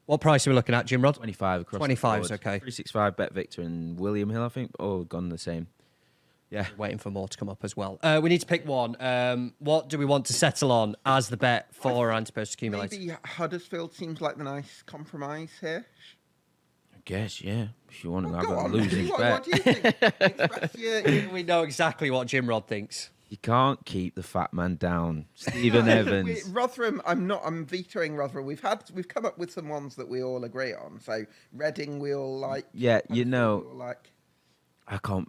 What price are we looking at, Jim Rod? 25 across 25 is the board. okay. 365, Bet Victor and William Hill, I think, all gone the same. Yeah. Waiting for more to come up as well. We need to pick one. What do we want to settle on as the bet for our anti-post accumulator? Maybe Huddersfield seems like the nice compromise here. guess, yeah. If you want to have Go a on. losing What bet. do you think? Express your- We know exactly what Jim Rod thinks. You can't keep the fat man down. Stephen Evans. Rotherham, I'm vetoing Rotherham. We've come up with some ones that we all agree on. So Reading we all like. Yeah, you Huddersfield know, we all like.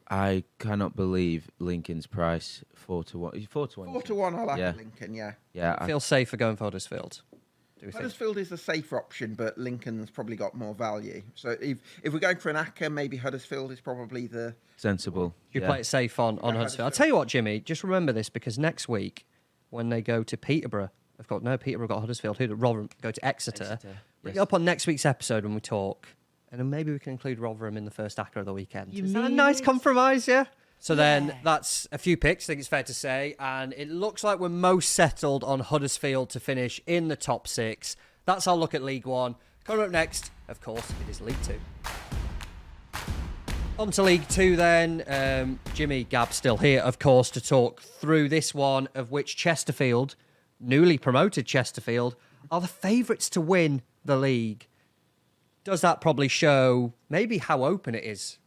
I cannot believe Lincoln's price 4-1. 4-1. 4-1 I like Yeah. Lincoln, yeah. Yeah, Feel safer going for Huddersfield. Do we think? Huddersfield is the safer option, but Lincoln's probably got more value. So if we're going for an Acca, maybe Huddersfield is probably the... sensible. You yeah. play it safe on Huddersfield. I'll Huddersfield. tell you what, Jimmy, just remember this because next week when they go to Peterborough, Peterborough got Huddersfield, Rotherham go to Exeter. Bring it Yes. up on next week's episode when we talk, and then maybe we can include Rotherham in the first Acca of the weekend. You Is that a mean nice it? compromise, yeah? So then that's a few picks, I think it's fair to say, and it looks like we're most settled on Huddersfield to finish in the top 6. That's our look at League One. Coming up next, of course, it is League Two. On to League Two then. Jimmy, Gab still here, of course, to talk through this one, of which Chesterfield, newly promoted Chesterfield, are the favourites to win the league. Does that probably show maybe how open it is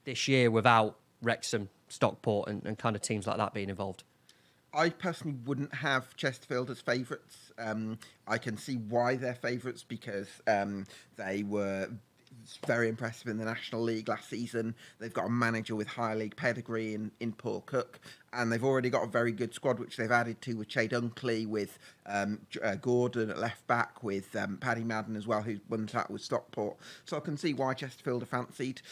this year without Wrexham, Stockport and kind of teams like that being involved? I personally wouldn't have Chesterfield as favourites. I can see why they're favourites because they were very impressive in the National League last season. They've got a manager with high league pedigree in Paul Cook, and they've already got a very good squad, which they've added to with Che Dunkley, with Gordon at left back, with Paddy Madden as well, who won that with Stockport. So I can see why Chesterfield are fancied.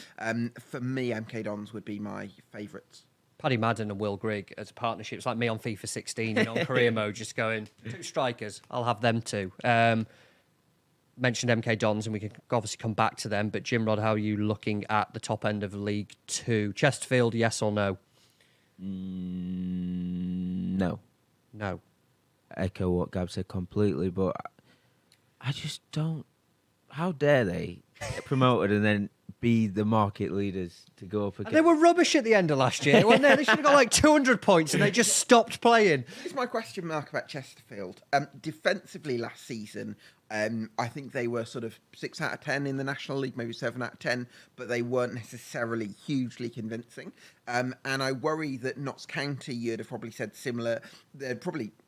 For me, MK Dons would be my favourites. Paddy Madden and Will Grigg as a partnership. It's like me on FIFA 16 and on career mode, just going, 2 strikers, I'll have them too. Mentioned MK Dons, and we can obviously come back to them, but Jim Rod, how are you looking at the top end of League Two? Chesterfield, yes or no? No. No. Echo what Gab said completely, but I just don't... How dare they get promoted and then be the market leaders to go up against? They were rubbish at the end of last year, weren't they? They should have got like 200 points and they just stopped playing. Here's my question mark about Chesterfield. Defensively last season, I think they were sort of 6 out of 10 in the National League, maybe 7 out of 10, but they weren't necessarily hugely convincing. And I worry that Notts County, you'd have probably said similar.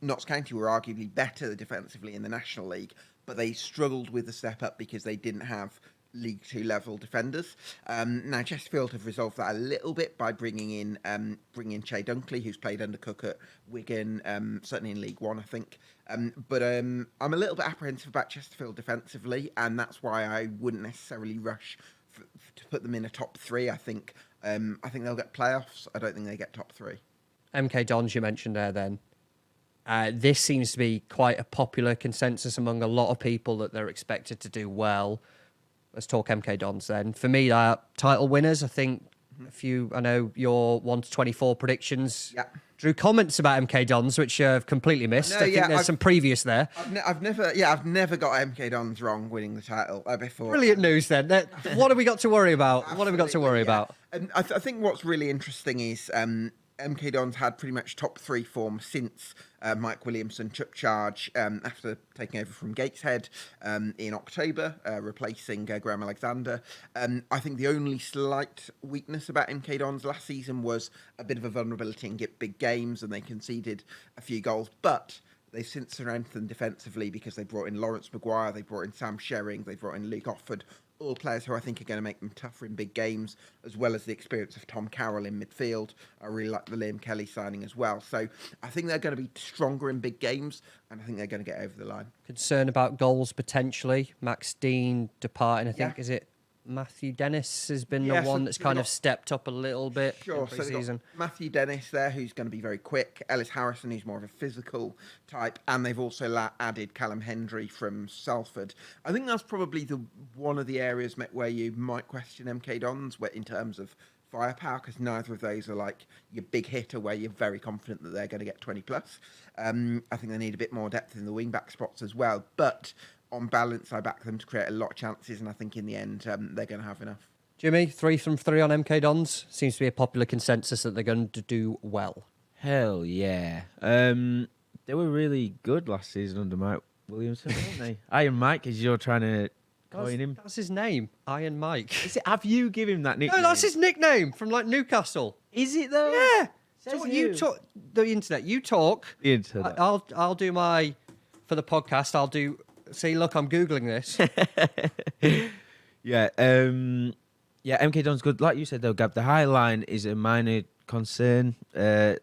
Notts County were arguably better defensively in the National League, but they struggled with the step up because they didn't have League Two level defenders. Now Chesterfield have resolved that a little bit by bringing in Che Dunkley, who's played under Cook at Wigan, certainly in League One, I think. But I'm a little bit apprehensive about Chesterfield defensively, and that's why I wouldn't necessarily rush to put them in a top 3. I think they'll get playoffs. I don't think they get top 3. MK Dons, you mentioned there then. This seems to be quite a popular consensus among a lot of people that they're expected to do well. Let's talk MK Dons then. For me, title winners. I think I know your 1-24 predictions. Yeah. Drew comments about MK Dons, which I've completely missed. No, I think yeah, there's some previous there. I've never got MK Dons wrong winning the title before. Brilliant news then. What have we got to worry about? What have we got to worry Absolutely, yeah. about? And I think what's really interesting is MK Dons had pretty much top 3 form since Mike Williamson took charge after taking over from Gateshead in October, replacing Graham Alexander. I think the only slight weakness about MK Dons last season was a bit of a vulnerability in big games, and they conceded a few goals, but they've since strengthened defensively because they brought in Lawrence Maguire, they brought in Sam Sherring, they brought in Luke Offord, all players who I think are going to make them tougher in big games, as well as the experience of Tom Carroll in midfield. I really like the Liam Kelly signing as well. So I think they're going to be stronger in big games, and I think they're going to get over the line. Concern about goals potentially. Max Dean departing, I think. Yeah. Is it Matthew Dennis has been Yeah, the so one that's they've kind got- of stepped up a little bit Sure, in so they've pre-season? got Matthew Dennis there, who's going to be very quick. Ellis Harrison, who's more of a physical type, and they've also added Callum Hendry from Salford. I think that's probably one of the areas where you might question MK Dons in terms of firepower, because neither of those are like your big hitter where you're very confident that they're going to get 20 plus. I think they need a bit more depth in the wing-back spots as well, but on balance, I back them to create a lot of chances, and I think in the end, they're going to have enough. Jimmy, 3 from 3 on MK Dons. Seems to be a popular consensus that they're going to do well. Hell yeah. They were really good last season under Mike Williamson, weren't they? Mike, as you're trying to calling him. That's his name, Iron Mike. Is it, have you given him that nickname? No, that's his nickname from like Newcastle. Is it though? Yeah. Says So who? you talk the internet. You talk. The internet. I'll do my for the podcast. I'll do. See, look, I'm googling this. Yeah. MK Don's good. Like you said though, Gab, the high line is a minor concern, and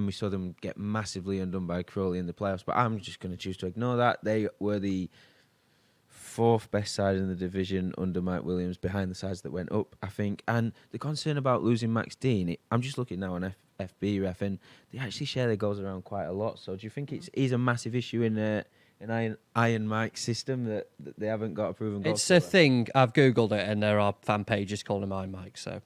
we saw them get massively undone by Crawley in the playoffs. But I'm just going to choose to ignore that. They were the fourth best side in the division under Mike Williams, behind the sides that went up, I think. And the concern about losing Max Dean, I'm just looking now on FB ref, and they actually share their goals around quite a lot. So do you think is a massive issue in an Iron Mike system that they haven't got a proven goal? It's a thing. I've googled it, and there are fan pages calling him Iron Mike. So, and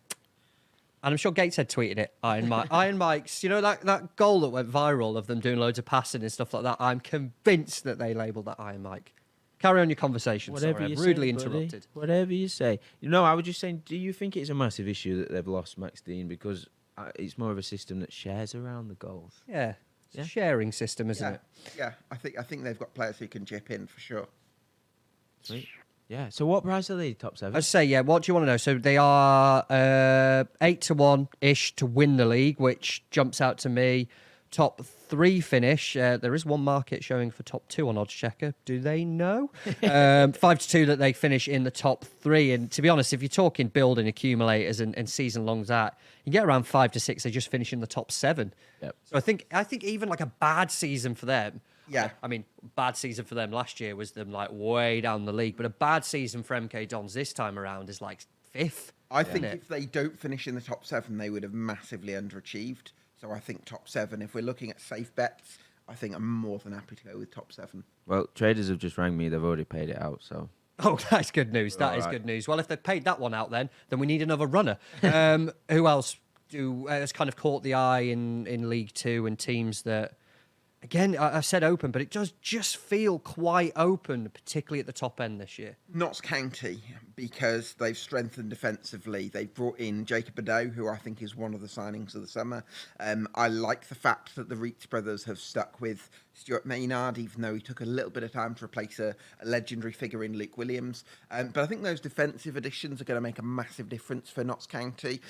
I'm sure Gateshead tweeted it. Iron Mike. Iron Mike's. You know that goal that went viral of them doing loads of passing and stuff like that. I'm convinced that they labelled that Iron Mike. Carry on your conversation. Whatever Sorry, you I'm rudely say, buddy. interrupted. Whatever you say. You know, I was just saying, do you think it's a massive issue that they've lost Max Dean? Because it's more of a system that shares around the goals. Yeah, it's Yeah. a sharing system, isn't Yeah, it? yeah. I think they've got players who can chip in for sure. Sweet. Yeah. So what price are they, top seven? I'd say, yeah, what do you want to know? So they are 8-1-ish to win the league, which jumps out to me. Top 3 finish. There is one market showing for top 2 on Odds Checker. Do they know? 5-2 that they finish in the top 3. And to be honest, if you're talking building accumulators and season longs that, you get around 5-6. They just finish in the top 7. Yep. So I think even like a bad season for them. Yeah. I mean, bad season for them last year was them like way down the league, but a bad season for MK Dons this time around is like 5th. I think isn't it? if they don't finish in the top 7, they would have massively underachieved. So I think top 7. If we're looking at safe bets, I think I'm more than happy to go with top 7. Well, traders have just rang me. They've already paid it out, so... Oh, that's good news. That is Alright. good news. Well, if they've paid that one out, then we need another runner. Who else has kind of caught the eye in League Two and teams that, again, I said open, but it does just feel quite open, particularly at the top end this year. Notts County, because they've strengthened defensively. They've brought in Jacob Badeau, who I think is one of the signings of the summer. I like the fact that the Reitz brothers have stuck with Stuart Maynard, even though he took a little bit of time to replace a legendary figure in Luke Williams. But I think those defensive additions are going to make a massive difference for Notts County,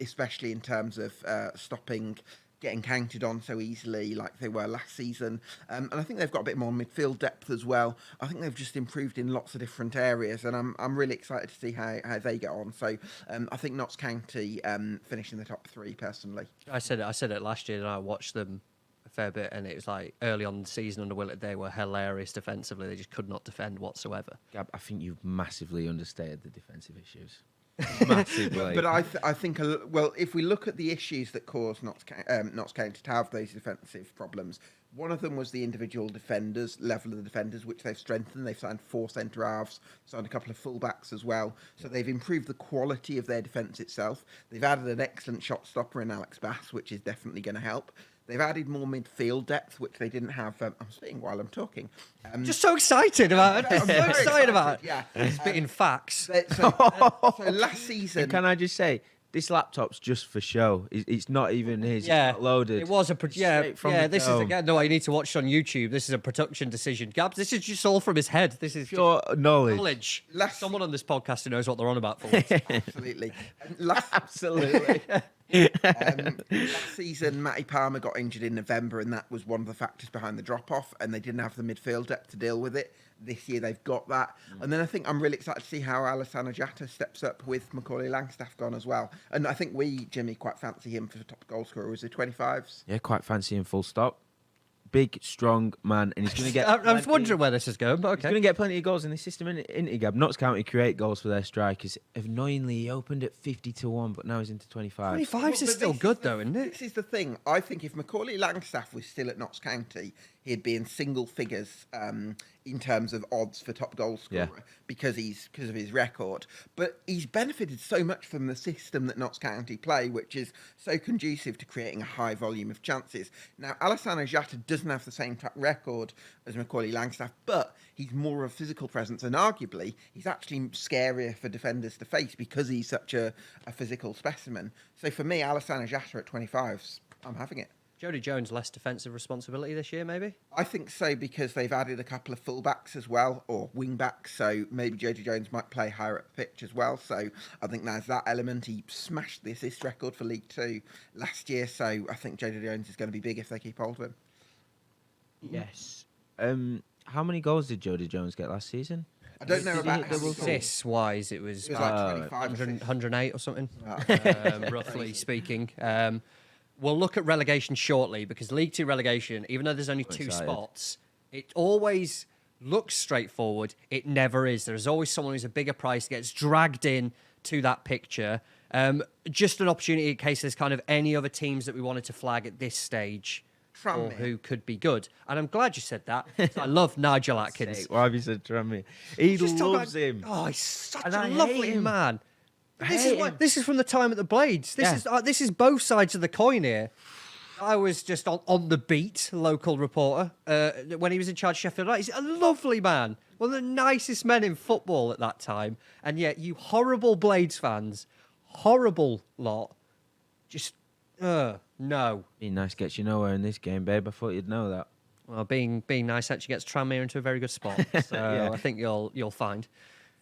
especially in terms of stopping getting counted on so easily like they were last season. And I think they've got a bit more midfield depth as well. I think they've just improved in lots of different areas, and I'm really excited to see how they get on. So I think Notts County finish in the top 3 personally. I said it last year, and I watched them a fair bit, and it was like early on in the season under Willett, they were hilarious defensively. They just could not defend whatsoever. Gab, I think you've massively understated the defensive issues. Massively. But I think, well, if we look at the issues that caused Notts County to have those defensive problems, one of them was the individual defenders, level of the defenders, which they've strengthened. They've signed 4 centre-halves, signed a couple of full-backs as well. So they've improved the quality of their defence itself. They've added an excellent shot stopper in Alex Bass, which is definitely going to help. They've added more midfield depth, which they didn't have. I'm speaking while I'm talking. Just so excited about it. I'm So very excited about it. Yeah. Spitting facts. So last season... And can I just say, this laptop's just for show. It's not even his. Yeah, it's not loaded. It was Straight from the This is dome. again. No, you need to watch it on YouTube. This is a production decision. Gabs, this is just all from his head. This is Pure knowledge. knowledge. Last- Someone on this podcast who knows what they're on about. For once. Absolutely. Last Absolutely. last season, Matty Palmer got injured in November, and that was one of the factors behind the drop-off, and they didn't have the midfield depth to deal with it. This year, they've got that. And then I think I'm really excited to see how Alassane Jatta steps up with Macaulay Langstaff gone as well. And I think we, Jimmy, quite fancy him for the top goal scorer. Was it 25s? Yeah, quite fancy him, full stop. Big, strong man, and he's going to get... I was wondering where this is going, but He's going okay. to get plenty of goals in this system, isn't he, Gab? Notts County create goals for their strikers. Annoyingly, he opened at 50-1, but now he's into 25. 25s But is still this good, the- though, isn't it? This is the thing. I think if Macaulay Langstaff was still at Notts County, he'd be in single figures in terms of odds for top goal scorer because of his record. But he's benefited so much from the system that Notts County play, which is so conducive to creating a high volume of chances. Now, Alassane Jatta doesn't have the same track record as Macaulay Langstaff, but he's more of a physical presence, and arguably he's actually scarier for defenders to face because he's such a physical specimen. So for me, Alassane Jatta at 25s, I'm having it. Jody Jones less defensive responsibility this year, maybe? I think so, because they've added a couple of fullbacks as well, or wing-backs, so maybe Jody Jones might play higher up the pitch as well. So I think there's that element. He smashed the assist record for League Two last year, so I think Jody Jones is going to be big if they keep hold of him. Yes. How many goals did Jody Jones get last season? I don't know Did he about hit double assists. Assists-wise, it was, It was about like 25 100, assists. 108 or something, Oh. roughly speaking. We'll look at relegation shortly, because League Two relegation, even though there's only two excited. spots, it always looks straightforward. It never is. There's always someone who's a bigger price gets dragged in to that picture. Just an opportunity in case there's kind of any other teams that we wanted to flag at this stage or Tranmere. who could be good. And I'm glad you said that. I love Nigel Atkins. Why have you said Tranmere? He Just talk loves about- him. Oh, he's such And a I hate lovely him. man. I This hate is him. this is from the time at the Blades. This is both sides of the coin here. I was just on the beat, local reporter, when he was in charge of Sheffield United. He's a lovely man, one of the nicest men in football at that time. And yet, you horrible Blades fans, horrible lot, just no. Being nice gets you nowhere in this game, babe. I thought you'd know that. Well, being nice actually gets Tranmere into a very good spot. So Yeah. I think you'll find.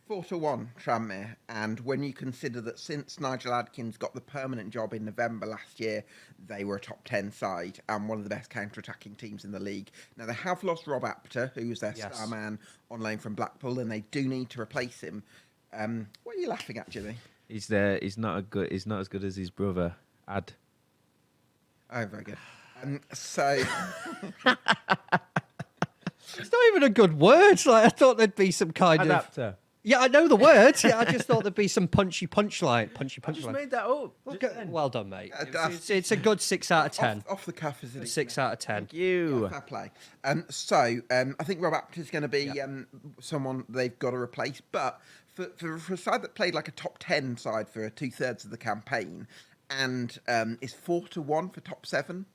4-1 Tranmere, and when you consider that since Nigel Adkins got the permanent job in November last year, they were a top 10 side and one of the best counter-attacking teams in the league. Now, they have lost Rob Apter, who was their Yes. star man on loan from Blackpool, and they do need to replace him. What are you laughing at, Jimmy? He's not as good as his brother, Ad. Oh, very good. So, It's not even a good word. Like I thought there'd be some kind of. Adapter. Yeah, I know the words. Yeah, I just thought there'd be some punchy punchline. I just made that up. Well done, mate. that's- It's a good 6 out of 10. off the cuff, is it? 6 out of 10. Thank you. Yeah, fair play. I think Rob Apter is going to be someone they've got to replace. But for a side that played like a top 10 side for 2/3 of the campaign and is 4-1 for top 7.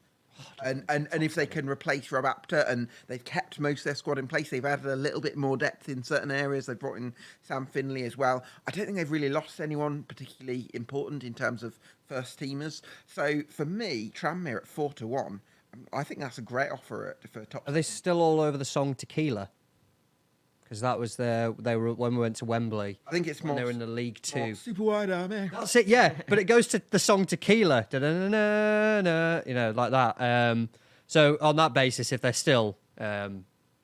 And if they can replace Rob Apter, and they've kept most of their squad in place, they've added a little bit more depth in certain areas. They've brought in Sam Finley as well. I don't think they've really lost anyone particularly important in terms of first teamers. So for me, Tranmere at 4-1, I think that's a great offer for top. Are they still all over the song Tequila? Because that was they were when we went to Wembley. I think it's when more. they were in the League Two. Super wide army. That's it, yeah. But it goes to the song Tequila, da-da-da-da-da, you know, like that. So on that basis, if they're still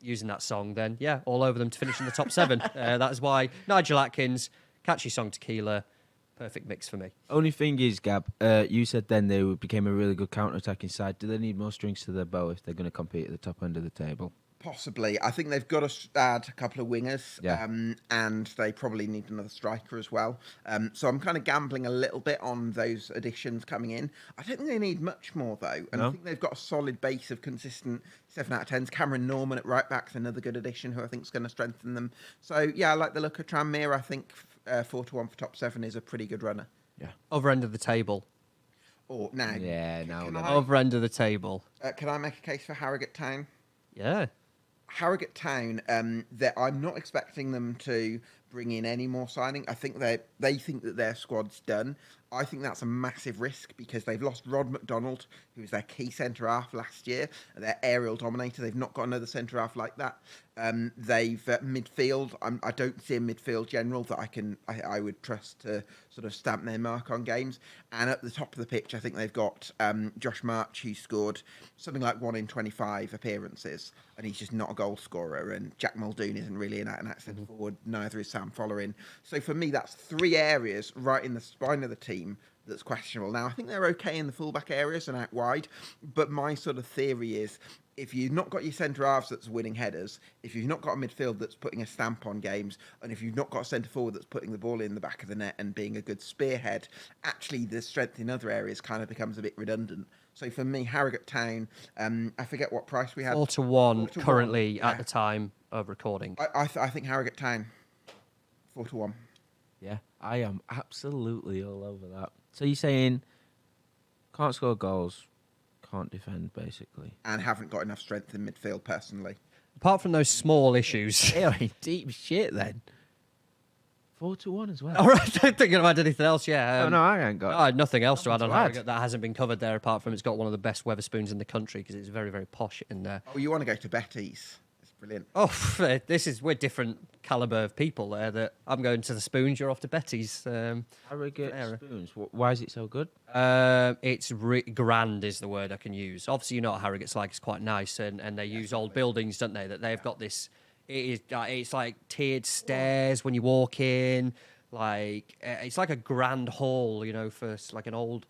using that song, then yeah, all over them to finish in the top 7. That is why Nigel Atkins, catchy song Tequila, perfect mix for me. Only thing is, Gab, you said then they became a really good counter-attacking side. Do they need more strings to their bow if they're going to compete at the top end of the table? Possibly. I think they've got to add a couple of wingers, Yeah. and they probably need another striker as well. So I'm kind of gambling a little bit on those additions coming in. I don't think they need much more, though. And I No? think they've got a solid base of consistent 7 out of 10s. Cameron Norman at right back's another good addition who I think is going to strengthen them. So, yeah, I like the look of Tranmere. I think 4-1 for top 7 is a pretty good runner. Yeah. Other end of the table. Or now, Yeah, now can then. I, Other end of the table. can I make a case for Harrogate Town? Yeah. Harrogate Town, that I'm not expecting them to bring in any more signing. I think they think that their squad's done. I think that's a massive risk because they've lost Rod McDonald, who was their key centre half last year, their aerial dominator. They've not got another centre half like that. They've midfield. I don't see a midfield general that I would trust to sort of stamp their mark on games. And at the top of the pitch, I think they've got Josh March, who scored something like 1 in 25 appearances, and he's just not a goal scorer. And Jack Muldoon isn't really an out-and-out centre forward. Neither is Sam Follering. So for me, that's 3 areas right in the spine of the team that's questionable. Now, I think they're okay in the fullback areas and out wide, but my sort of theory is if you've not got your centre halves that's winning headers, if you've not got a midfield that's putting a stamp on games, and if you've not got a centre forward that's putting the ball in the back of the net and being a good spearhead, actually the strength in other areas kind of becomes a bit redundant. So for me, Harrogate Town, I forget what price we had. 4-1 4-1, currently yeah. at the time of recording. I think Harrogate Town, 4-1. Yeah, I am absolutely all over that. So you're saying can't score goals, can't defend, basically. And haven't got enough strength in midfield, personally. Apart from those small issues. They are in deep shit then. 4-1 as well. All right, I don't think I've had anything else. Yeah. No, I ain't got. I had nothing else to add on to add. Harrogate that hasn't been covered there, apart from it's got one of the best Wetherspoons in the country because it's very, very posh in there. Oh, you want to go to Betty's? It's brilliant. Oh, we're different calibre of people there. That I'm going to the Spoons, you're off to Betty's. Harrogate Area. Spoons. Why is it so good? It's grand is the word I can use. Obviously, you know what Harrogate's like. It's quite nice, and they use old buildings, don't they? That they've got this. It's like tiered stairs when you walk in. Like it's like a grand hall, you know, for like an old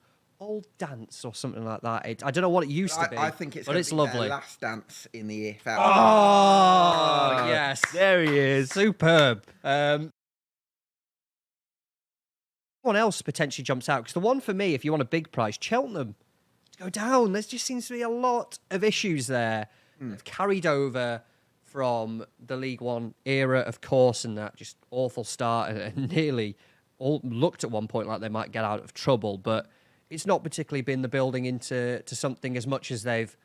dance or something like that. I don't know what it used to be. I think it's. but it's lovely. Their last dance in the EFL. Oh yes, There he is. superb. One else potentially jumps out because the one for me, if you want a big prize, Cheltenham to go down. There just seems to be a lot of issues there. They've carried over from the League One era, of course, and that just awful start and nearly all looked at one point like they might get out of trouble, but it's not particularly been the building into something as much as they've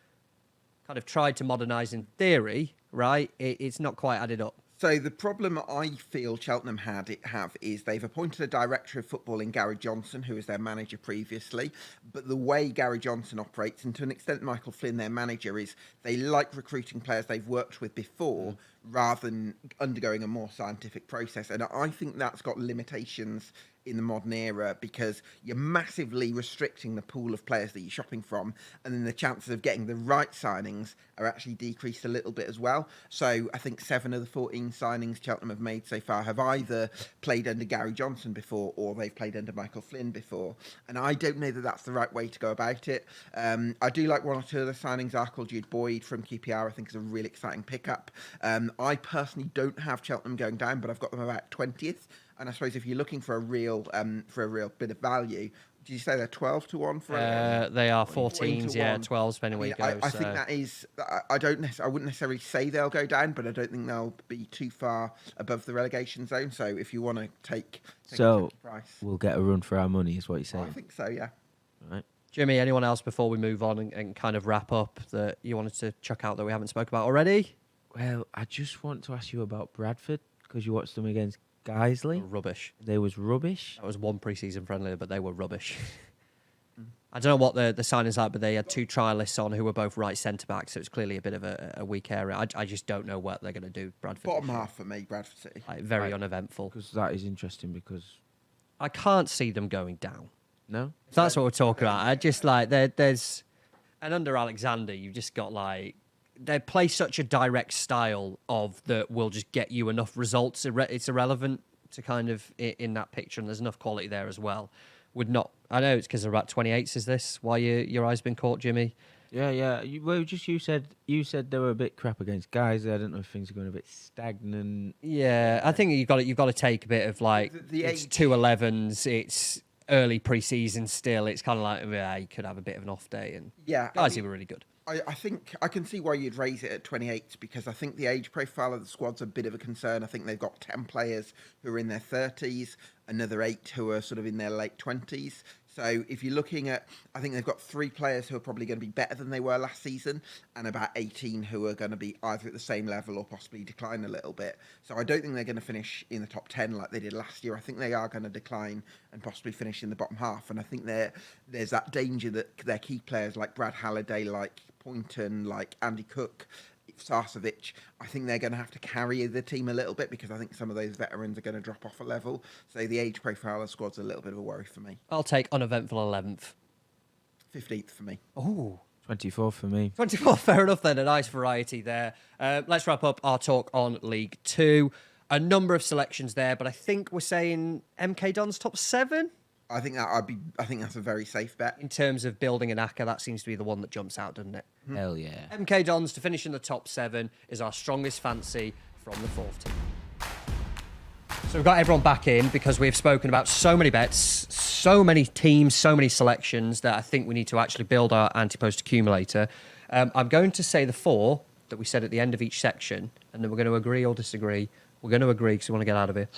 kind of tried to modernise in theory, right? It's not quite added up. So the problem I feel Cheltenham have is they've appointed a director of football in Gary Johnson, who was their manager previously. But the way Gary Johnson operates, and to an extent Michael Flynn, their manager, is they like recruiting players they've worked with before rather than undergoing a more scientific process. And I think that's got limitations in the modern era because you're massively restricting the pool of players that you're shopping from, and then the chances of getting the right signings are actually decreased a little bit as well. So I think 7 of the 14 signings Cheltenham have made so far have either played under Gary Johnson before or they've played under Michael Flynn before, and I don't know that that's the right way to go about it. I do like one or two of the signings. Arkle Jude Boyd from QPR I think is a really exciting pickup. I personally don't have Cheltenham going down, but I've got them about 20th. And I suppose if you're looking for a real bit of value, did you say they're 12-1 for? They are 14s, yeah, 12s, depending where you go. I think that is. I wouldn't necessarily say they'll go down, but I don't think they'll be too far above the relegation zone. So if you want to take So a price, we'll get a run for our money, is what you're saying. I think so. Yeah. Right. Jimmy, anyone else before we move on and kind of wrap up that you wanted to chuck out that we haven't spoke about already? Well, I just want to ask you about Bradford because you watched them against Guiseley. Rubbish. They was rubbish. That was one pre-season friendly, but they were rubbish. I don't know what the signings like, but they had 2 trialists on who were both right centre-backs, so it's clearly a bit of a weak area. I just don't know what they're going to do, Bradford. Bottom half for me, Bradford City. Like, very uneventful. Because that is interesting because... I can't see them going down. No? If that's what we're talking about. I just like, there's... And under Alexander, you've just got like... They play such a direct style of that will just get you enough results. It's irrelevant to kind of in that picture, and there's enough quality there as well. Would not. I know it's because they're at 28s. Is this why your eyes been caught, Jimmy? Yeah. You said they were a bit crap against Guiseley. I don't know if things are going a bit stagnant. Yeah, I think you've got to take a bit of like it's age. 2-11s. It's early pre-season still. It's kind of like you could have a bit of an off day, and Yeah, Guiseley were really good. I think I can see why you'd raise it at 28 because I think the age profile of the squad's a bit of a concern. I think they've got 10 players who are in their 30s, another 8 who are sort of in their late 20s. So if you're looking at, I think they've got 3 players who are probably going to be better than they were last season and about 18 who are going to be either at the same level or possibly decline a little bit. So I don't think they're going to finish in the top 10 like they did last year. I think they are going to decline and possibly finish in the bottom half. And I think there's that danger that their key players like Brad Halliday, like Poynton, like Andy Cook, Sarcevic, I think they're going to have to carry the team a little bit because I think some of those veterans are going to drop off a level. So the age profile of the squad's a little bit of a worry for me. I'll take uneventful 11th. 15th for me. Oh, 24 for me. 24, fair enough then. A nice variety there. Let's wrap up our talk on League Two. A number of selections there, but I think we're saying MK Dons top 7? I think that's a very safe bet. In terms of building an Acca, that seems to be the one that jumps out, doesn't it? Hell yeah. MK Dons to finish in the top 7 is our strongest fancy from the 4th team. So we've got everyone back in because we've spoken about so many bets, so many teams, so many selections that I think we need to actually build our anti-post accumulator. I'm going to say the 4 that we said at the end of each section, and then we're going to agree or disagree. We're going to agree because we want to get out of here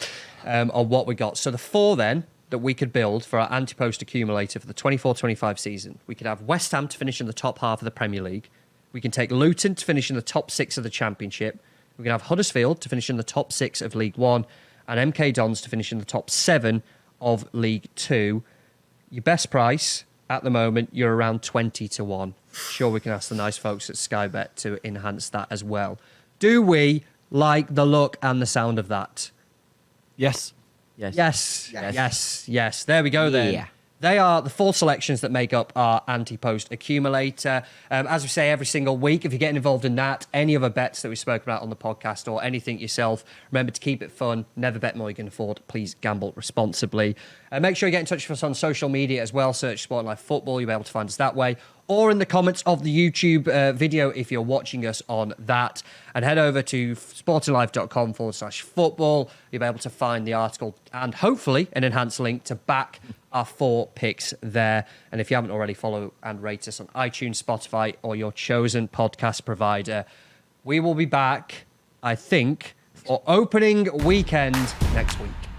on what we got. So the 4 then that we could build for our anti-post accumulator for the 24-25 season. We could have West Ham to finish in the top half of the Premier League. We can take Luton to finish in the top 6 of the Championship. We can have Huddersfield to finish in the top 6 of League One. and MK Dons to finish in the top 7 of League 2. Your best price at the moment, you're around 20-1. Sure, we can ask the nice folks at Sky Bet to enhance that as well. Do we like the look and the sound of that? Yes. Yes. There we go then. Yeah. They are the 4 selections that make up our anti-post accumulator. As we say every single week, if you're getting involved in that, any other bets that we spoke about on the podcast or anything yourself, remember to keep it fun. Never bet more you can afford. Please gamble responsibly. Make sure you get in touch with us on social media as well. Search Sporting Life Football. You'll be able to find us that way. Or in the comments of the YouTube video if you're watching us on that. And head over to sportinglife.com/football. You'll be able to find the article and hopefully an enhanced link to back our 4 picks there. And if you haven't already, follow and rate us on iTunes, Spotify, or your chosen podcast provider. We will be back, I think, for opening weekend next week.